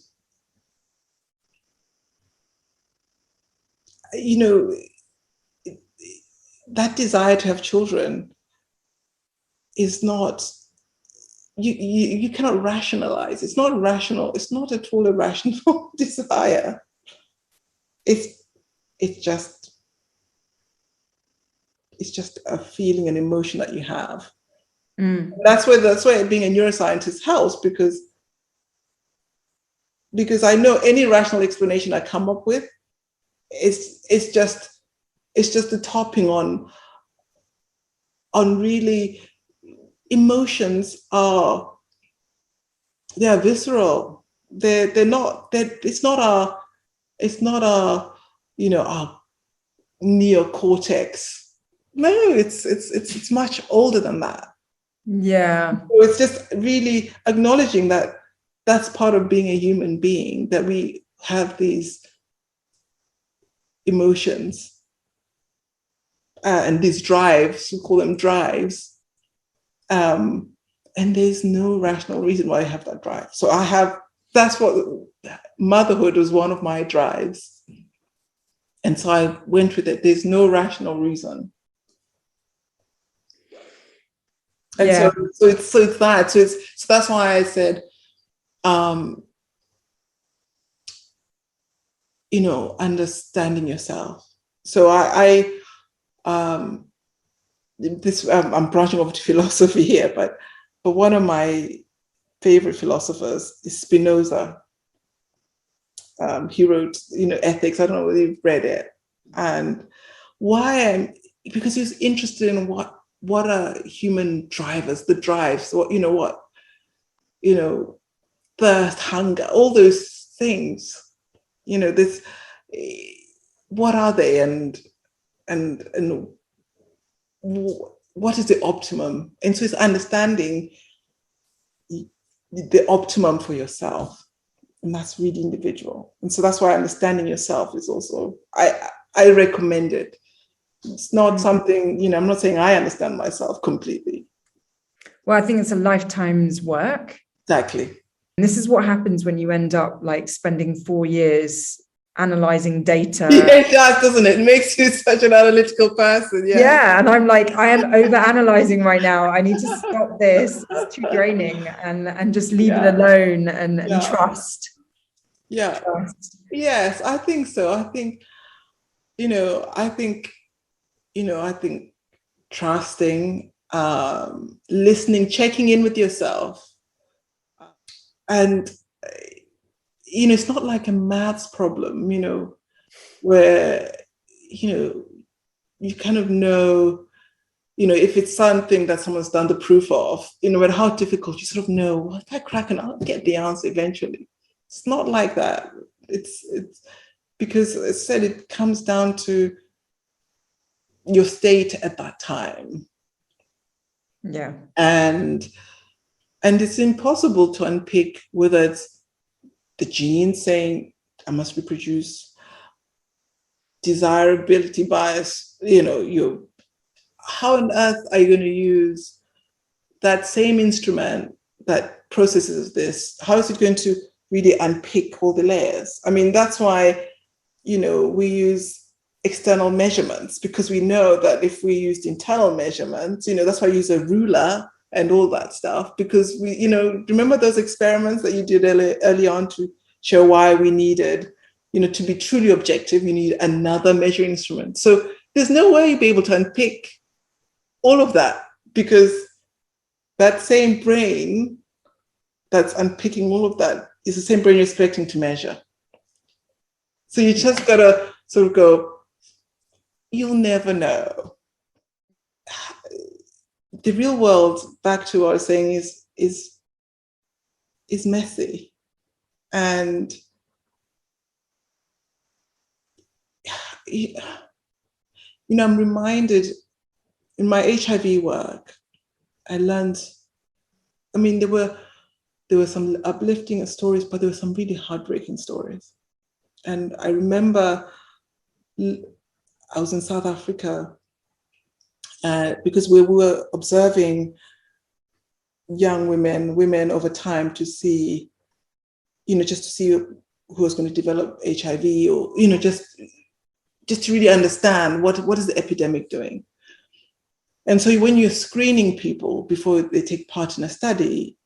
that desire to have children is not, you cannot rationalize. It's not rational. It's not at all a rational desire. It's just a feeling, an emotion that you have. Mm. That's where being a neuroscientist helps, because I know any rational explanation I come up with, it's just the topping on really emotions they're visceral. It's not our our neocortex. No, it's much older than that. Yeah. So it's just really acknowledging that that's part of being a human being, that we have these emotions and these drives, we call them drives. And there's no rational reason why I have that drive. So that's what motherhood was, one of my drives. And so I went with it. There's no rational reason. And so it's that. So that's why I said, understanding yourself. So I'm branching over to philosophy here, but one of my favorite philosophers is Spinoza. He wrote, Ethics. I don't know whether you've read it. And because he was interested in what are human drivers, the drives, thirst, hunger, all those things, what are they, and what is the optimum? And so it's understanding the optimum for yourself. And that's really individual. And so that's why understanding yourself is also, I recommend it. It's not something, I'm not saying I understand myself completely. Well, I think it's a lifetime's work. Exactly. And this is what happens when you end up spending 4 years analyzing data. Yeah, it does, doesn't it? It makes you such an analytical person. Yeah. And I'm I am over analyzing right now. I need to stop this. It's too draining, and just leave it alone and trust. Yeah. Trust. Yes, I think so. I think trusting, listening, checking in with yourself, and it's not like a maths problem, where, you kind of know, if it's something that someone's done the proof of, no matter how difficult, you sort of know, well, if I crack and I'll get the answer eventually. It's not like that. It's because, as I said, it comes down to your state at that time. Yeah. And it's impossible to unpick whether it's the gene saying I must reproduce, desirability bias, how on earth are you going to use that same instrument that processes this? How is it going to really unpick all the layers? I mean, that's why, we use external measurements, because we know that if we used internal measurements, that's why I use a ruler and all that stuff, because we, remember those experiments that you did early on to show why we needed, to be truly objective, you need another measuring instrument. So there's no way you'll be able to unpick all of that, because that same brain that's unpicking all of that is the same brain you're expecting to measure. So you just gotta sort of go, you'll never know. The real world, back to what I was saying, is messy. And I'm reminded in my HIV work, I learned, there were some uplifting stories, but there were some really heartbreaking stories. And I remember I was in South Africa because we were observing young women over time to see, just to see who was going to develop HIV, or, just to really understand what is the epidemic doing. And so when you're screening people before they take part in a study,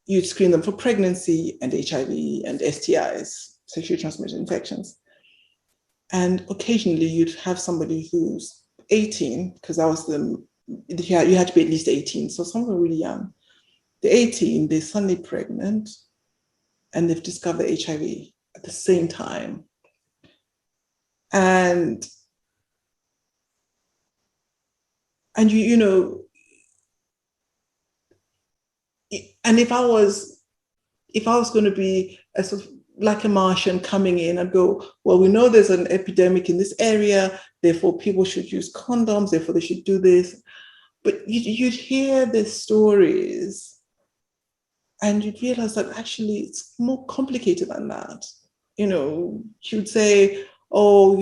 you'd screen them for pregnancy and HIV and STIs, sexually transmitted infections. And occasionally you'd have somebody who's 18, because that was you had to be at least 18, so someone really young. They're 18, they're suddenly pregnant, and they've discovered HIV at the same time. And and if I was going to be a sort of like a Martian coming in, I'd go, well, we know there's an epidemic in this area, therefore people should use condoms, therefore they should do this. But you'd hear the stories and you'd realize that actually it's more complicated than that. She would say, oh,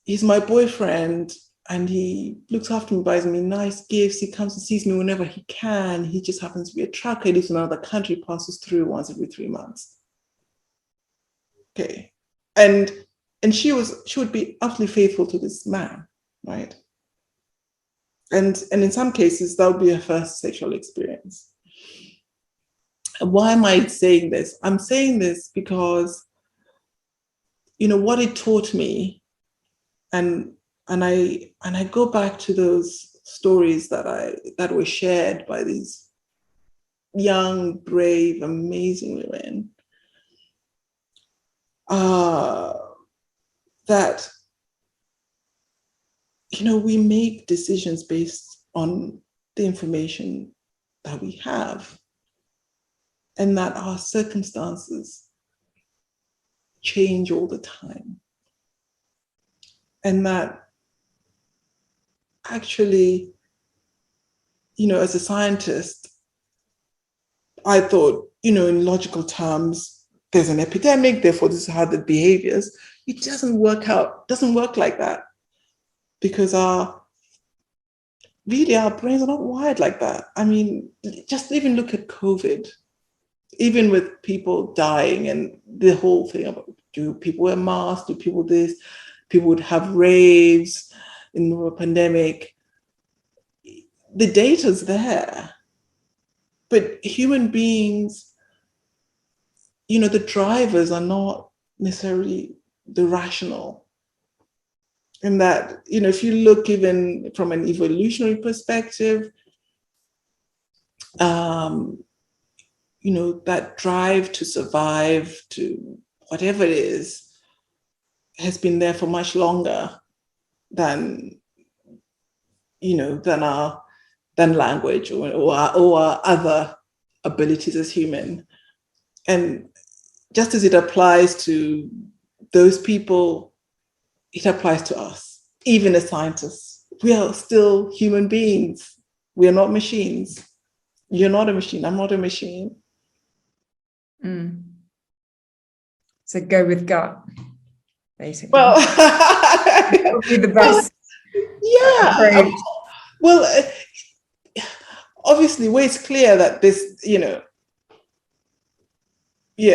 he's my boyfriend and he looks after me, buys me nice gifts. He comes and sees me whenever he can. He just happens to be a trucker. He lives in another country, passes through once every 3 months. Okay. And she would be utterly faithful to this man, right? And in some cases, that would be her first sexual experience. And why am I saying this? I'm saying this because, what it taught me, and I go back to those stories that were shared by these young, brave, amazing women, that, we make decisions based on the information that we have, and that our circumstances change all the time. And that actually, as a scientist, I thought, in logical terms, there's an epidemic, therefore this is how the behaviors. It doesn't work like that, because our brains are not wired like that. I mean, just even look at COVID, even with people dying and the whole thing about, do people wear masks, do people this, people would have raves in the pandemic. The data's there, but human beings, the drivers are not necessarily the rational. And that, if you look even from an evolutionary perspective, that drive to survive, to whatever it is, has been there for much longer than language or our other abilities as human. And just as it applies to those people, it applies to us, even as scientists. We are still human beings. We are not machines. You're not a machine. I'm not a machine. Mm. So go with gut, basically. Well, probably the best. Yeah. Well, obviously, where it's clear that this,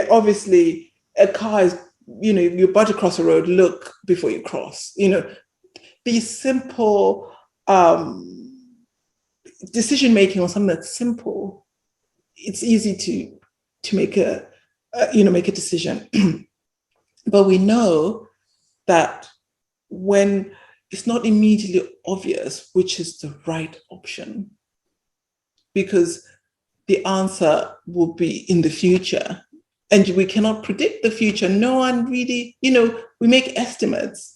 obviously a car is, you're about to cross a road, look before you cross, be simple decision-making on something that's simple. It's easy to make a decision. But we know that when it's not immediately obvious which is the right option, because the answer will be in the future, and we cannot predict the future. No one really, we make estimates,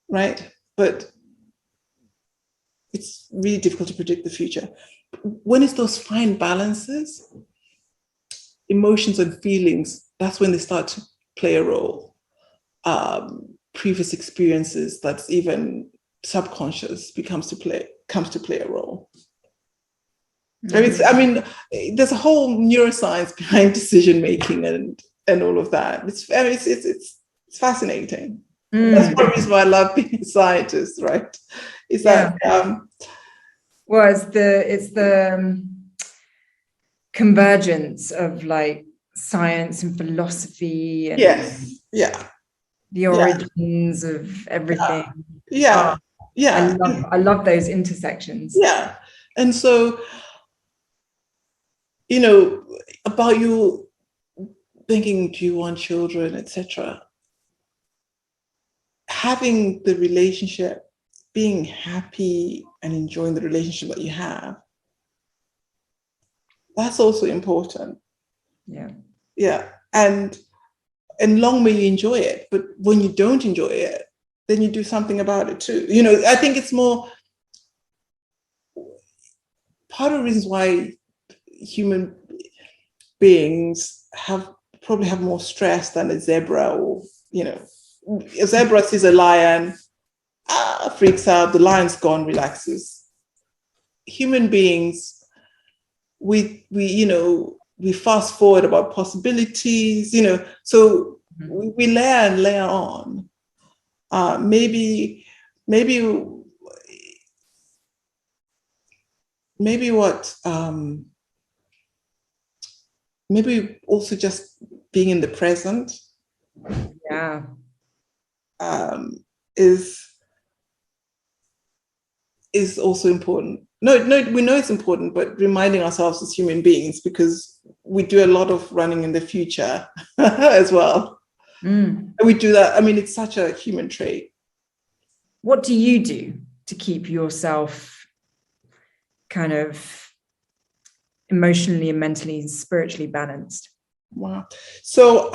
right? But it's really difficult to predict the future. When it's those fine balances, emotions and feelings, that's when they start to play a role. Previous experiences, that's even subconscious, comes to play a role. Mm-hmm. There's a whole neuroscience behind decision making and all of that. It's fascinating. Mm. That's one reason why I love being a scientist, right? It's that. Well, it's the convergence of like science and philosophy and the origins of everything. I love those intersections. Yeah. And so, about you thinking, do you want children, etc. Having the relationship, being happy and enjoying the relationship that you have, that's also important. Yeah. And long may you enjoy it, but when you don't enjoy it, then you do something about it too. I think it's more part of the reasons why human beings probably have more stress than a zebra, or a zebra sees a lion, freaks out, the lion's gone, relaxes. Human beings, we fast forward about possibilities, so we layer and layer on. Maybe also just being in the present is also important. No, we know it's important, but reminding ourselves as human beings, because we do a lot of running in the future as well. And we do that. It's such a human trait. What do you do to keep yourself kind of emotionally and mentally and spiritually balanced? Wow. So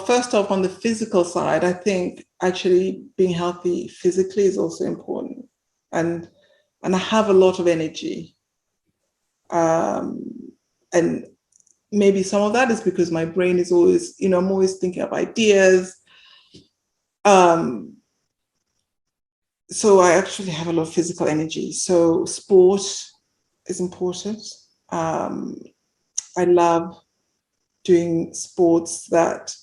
first off, on the physical side, I think actually being healthy physically is also important. And I have a lot of energy. And maybe some of that is because my brain is always, I'm always thinking of ideas. So I actually have a lot of physical energy. So sport is important. I love doing sports that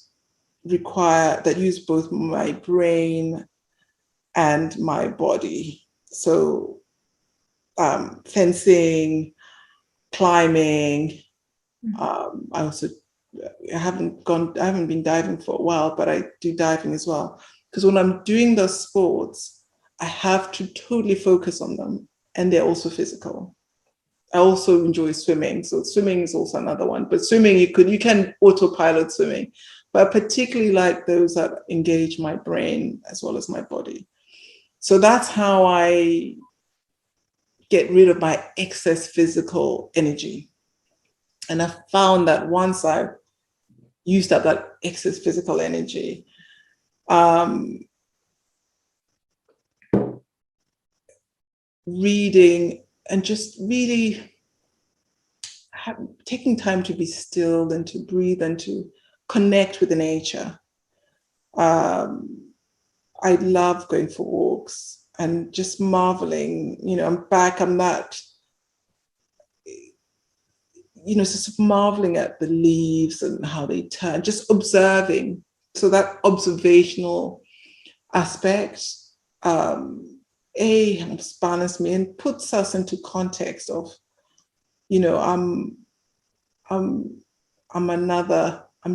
use both my brain and my body. So fencing, climbing. I haven't been diving for a while, but I do diving as well. Because when I'm doing those sports, I have to totally focus on them, and they're also physical. I also enjoy swimming. So swimming is also another one. But swimming, you can autopilot swimming. But I particularly like those that engage my brain as well as my body. So that's how I get rid of my excess physical energy. And I found that once I used up that excess physical energy, reading and just really taking time to be still and to breathe and to connect with the nature. I love going for walks and just marveling, I'm back, I'm not, just marveling at the leaves and how they turn, just observing. So that observational aspect, expands me and puts us into context of, I'm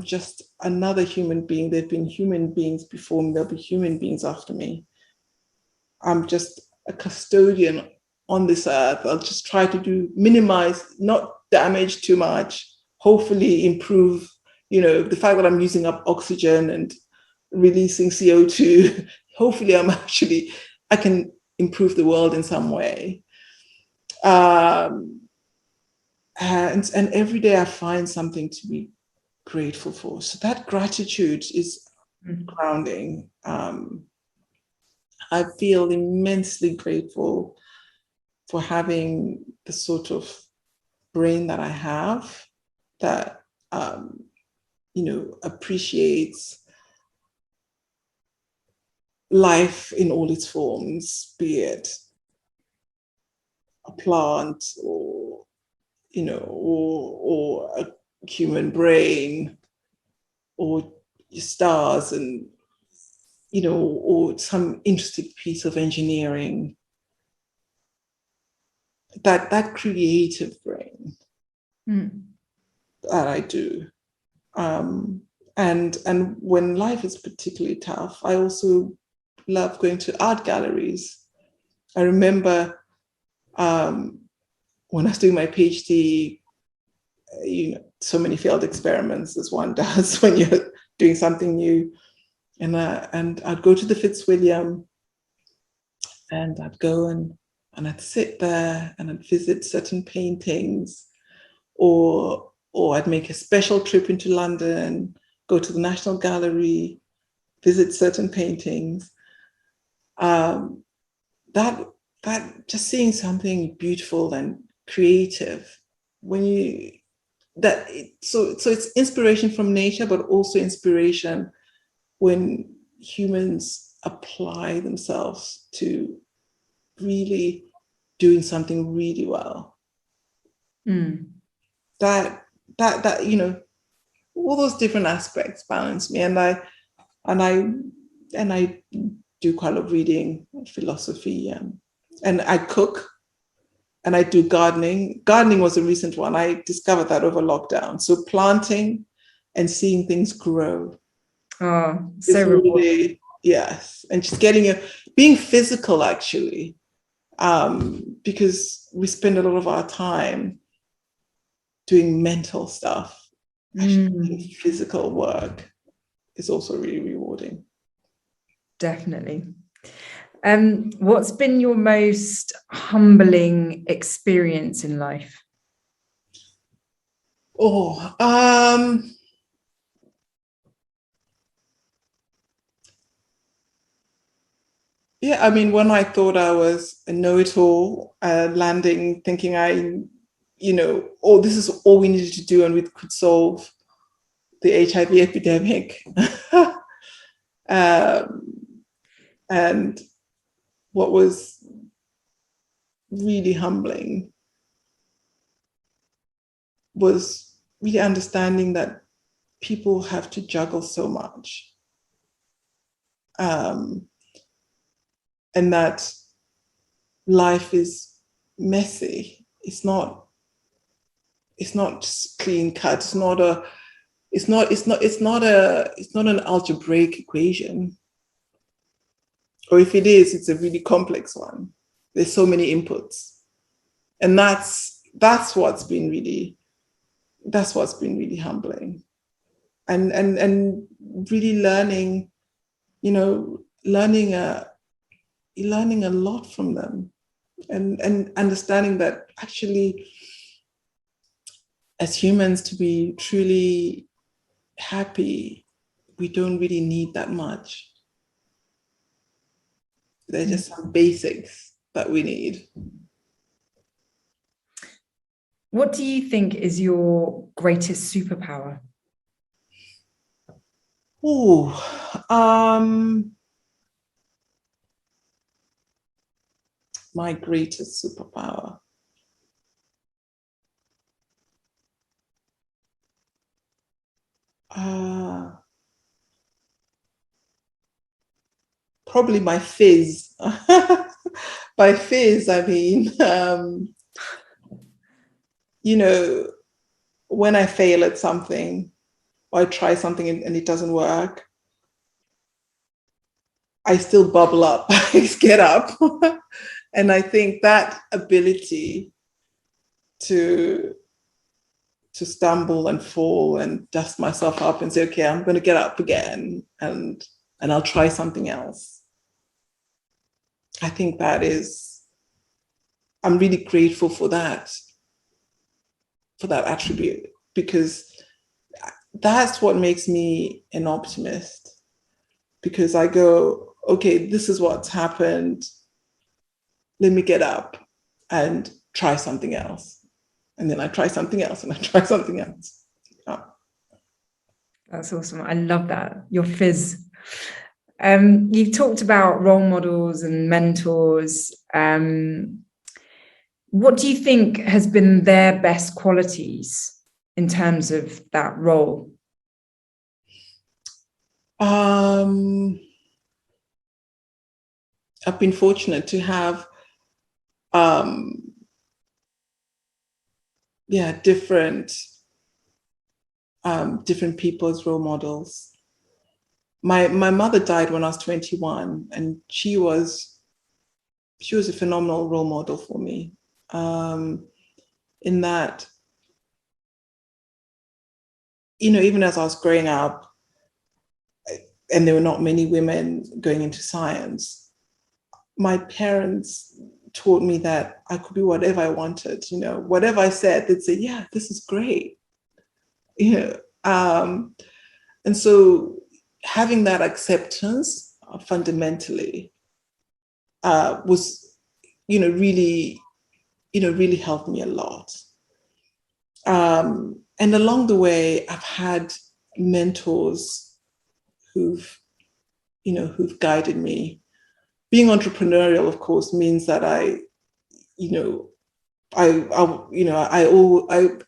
just another human being. There've been human beings before me, there'll be human beings after me. I'm just a custodian on this earth. I'll just try to minimize, not damage too much, hopefully improve, the fact that I'm using up oxygen and releasing CO2, hopefully I can improve the world in some way. And every day I find something to be grateful for. So that gratitude is grounding. I feel immensely grateful for having the sort of brain that I have that, appreciates life in all its forms, be it a plant or a human brain or stars and, or some interesting piece of engineering. That creative brain that I do. And when life is particularly tough, I also love going to art galleries. I remember when I was doing my PhD, so many failed experiments as one does when you're doing something new. And I'd go to the Fitzwilliam and I'd go and I'd sit there and I'd visit certain paintings, or I'd make a special trip into London, go to the National Gallery, visit certain paintings. That just seeing something beautiful and creative, so it's inspiration from nature, but also inspiration when humans apply themselves to really doing something really well. That all those different aspects balance me, and I do quite a lot of reading, philosophy, and I cook, and I do gardening. Gardening was a recent one. I discovered that over lockdown. So planting and seeing things grow. Oh, so rewarding. Really, yes, and just being physical actually, because we spend a lot of our time doing mental stuff. Actually, physical work is also really rewarding. Definitely. What's been your most humbling experience in life? Yeah, I mean, when I thought I was a know-it-all, landing, thinking this is all we needed to do and we could solve the HIV epidemic. And what was really humbling was really understanding that people have to juggle so much. And that life is messy. It's not just clean cut. It's not an algebraic equation. Or if it is, it's a really complex one. There's so many inputs. And that's what's been really humbling. And really learning a lot from them. and understanding that actually, as humans, to be truly happy, we don't really need that much. They're just some basics that we need. What do you think is your greatest superpower? My greatest superpower. Probably my fizz. By fizz, I mean, when I fail at something or I try something and it doesn't work, I still bubble up, I get up. And I think that ability to stumble and fall and dust myself up and say, okay, I'm going to get up again and I'll try something else. I think I'm really grateful for that attribute, because that's what makes me an optimist. Because I go, okay, this is what's happened. Let me get up and try something else. And then I try something else and I try something else. Oh. That's awesome. I love that. Your fizz. You've talked about role models and mentors. What do you think has been their best qualities in terms of that role? I've been fortunate to have different people as role models. My mother died when I was 21, and she was a phenomenal role model for me. In that, even as I was growing up, and there were not many women going into science, my parents taught me that I could be whatever I wanted. Whatever I said, they'd say, yeah, this is great. And so having that acceptance fundamentally was, really helped me a lot. And along the way, I've had mentors who've guided me. Being entrepreneurial, of course, means that I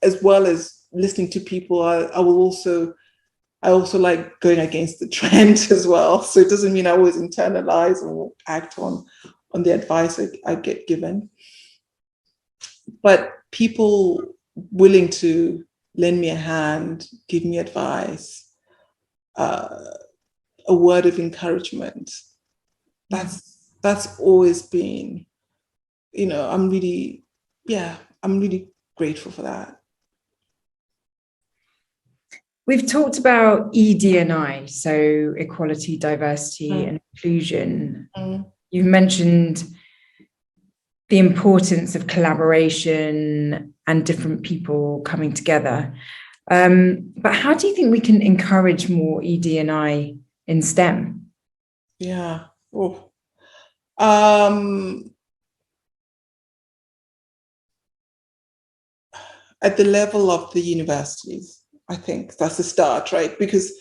as well as listening to people, I also like going against the trend as well. So it doesn't mean I always internalize or act on the advice I get given. But people willing to lend me a hand, give me advice, a word of encouragement, that's always been, I'm really grateful for that. We've talked about ED&I, so equality, diversity, and inclusion. You've mentioned the importance of collaboration and different people coming together. But how do you think we can encourage more ED&I in STEM? Yeah. At the level of the universities, I think that's a start, right? Because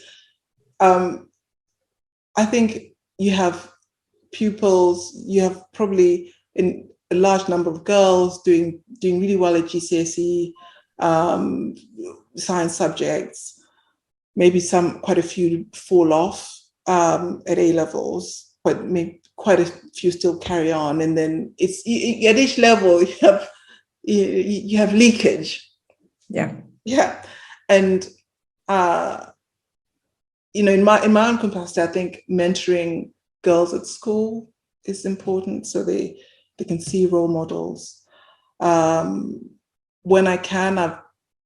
I think you have pupils, you have probably a large number of girls doing really well at GCSE science subjects. Maybe quite a few fall off at A levels, but maybe quite a few still carry on. And then it's at each level you have leakage. Yeah. And in my own capacity, I think mentoring girls at school is important, so they can see role models. When I can, I've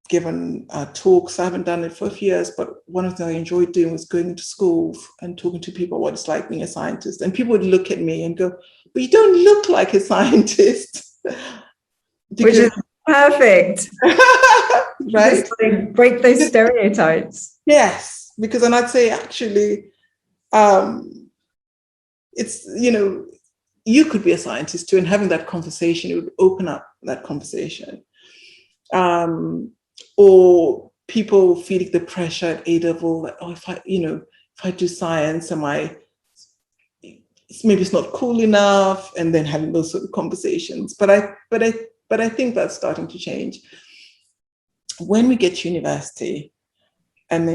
given talks. I haven't done it for a few years, but one of the things I enjoyed doing was going into schools and talking to people what it's like being a scientist. And people would look at me and go, but you don't look like a scientist. Which is perfect. Right? Just like break those stereotypes. Yes, because then I'd say actually, it's, you could be a scientist too, and having that conversation, it would open up that conversation. Or people feeling the pressure at A level, like, oh, if I do science, maybe it's not cool enough, and then having those sort of conversations. But I think that's starting to change. When we get to university, and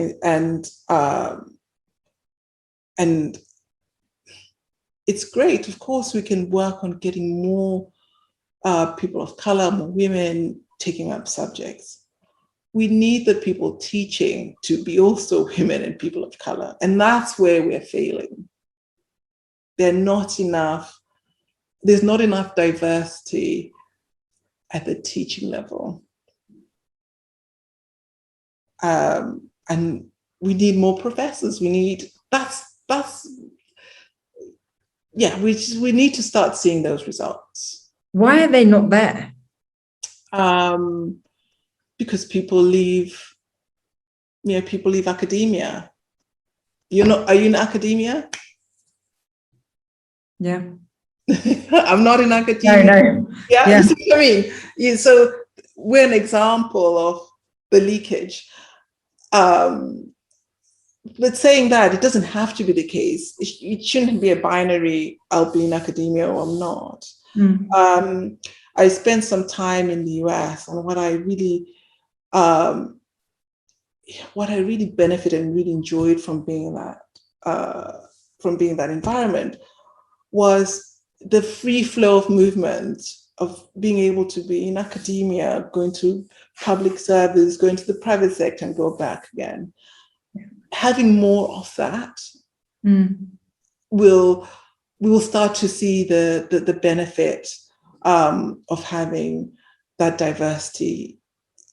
it's great. Of course, we can work on getting more people of color, more women taking up subjects. We need the people teaching to be also women and people of color. And that's where we're failing. There's not enough diversity at the teaching level. And we need more professors. We need, we need to start seeing those results. Why are they not there? Because people leave academia. Are you in academia? Yeah. I'm not in academia. No. Yeah. You see what I mean? So we're an example of the leakage. But saying that, it doesn't have to be the case. It shouldn't be a binary, I'll be in academia or I'm not. Mm. I spent some time in the US, and what I really benefited and really enjoyed from being in that environment was the free flow of movement, of being able to be in academia, going to public service, going to the private sector and go back again. Having more of that, we'll start to see the benefit of having that diversity,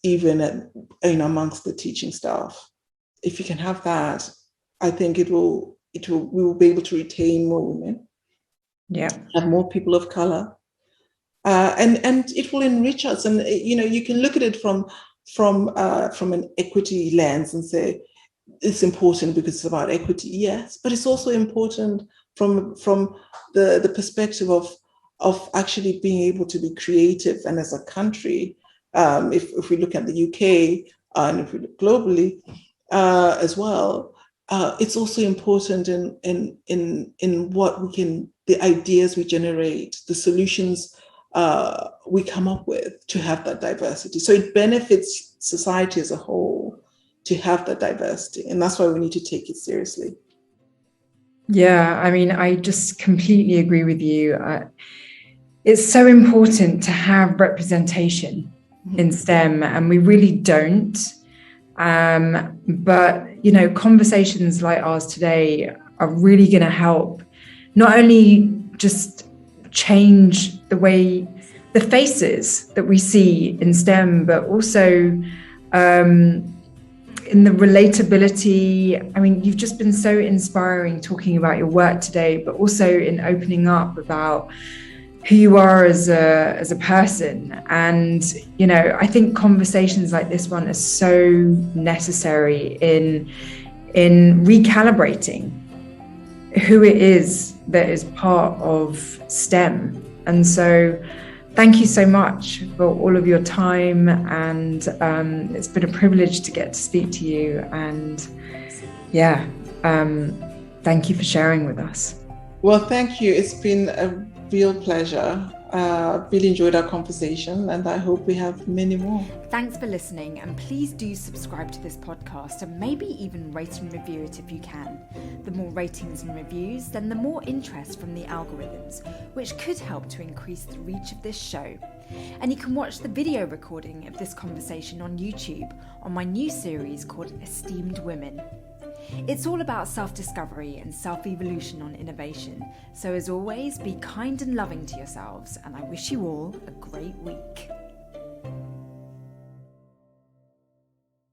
even amongst the teaching staff. If you can have that, I think we will be able to retain more women. Yeah, have more people of color, and it will enrich us. And you can look at it from an equity lens and say it's important because it's about equity, yes, but it's also important from the perspective of actually being able to be creative. And as a country, if we look at the UK and if we look globally as well, it's also important in what we can, the ideas we generate, the solutions we come up with to have that diversity. So it benefits society as a whole to have that diversity. And that's why we need to take it seriously. Yeah, I mean, I just completely agree with you. It's so important to have representation in STEM, and we really don't. But, conversations like ours today are really going to help not only just change the faces that we see in STEM, but also in the relatability. I mean, you've just been so inspiring talking about your work today, but also in opening up about who you are as a person. And, I think conversations like this one are so necessary in recalibrating who it is that is part of STEM. And so thank you so much for all of your time. And it's been a privilege to get to speak to you. And thank you for sharing with us. Well, thank you. It's been a real pleasure. Really enjoyed our conversation, and I hope we have many more. Thanks for listening, and please do subscribe to this podcast and maybe even rate and review it if you can. The more ratings and reviews, then the more interest from the algorithms, which could help to increase the reach of this show. And you can watch the video recording of this conversation on YouTube on my new series called Esteemed Women. It's all about self-discovery and self-evolution on innovation. So as always, be kind and loving to yourselves, and I wish you all a great week.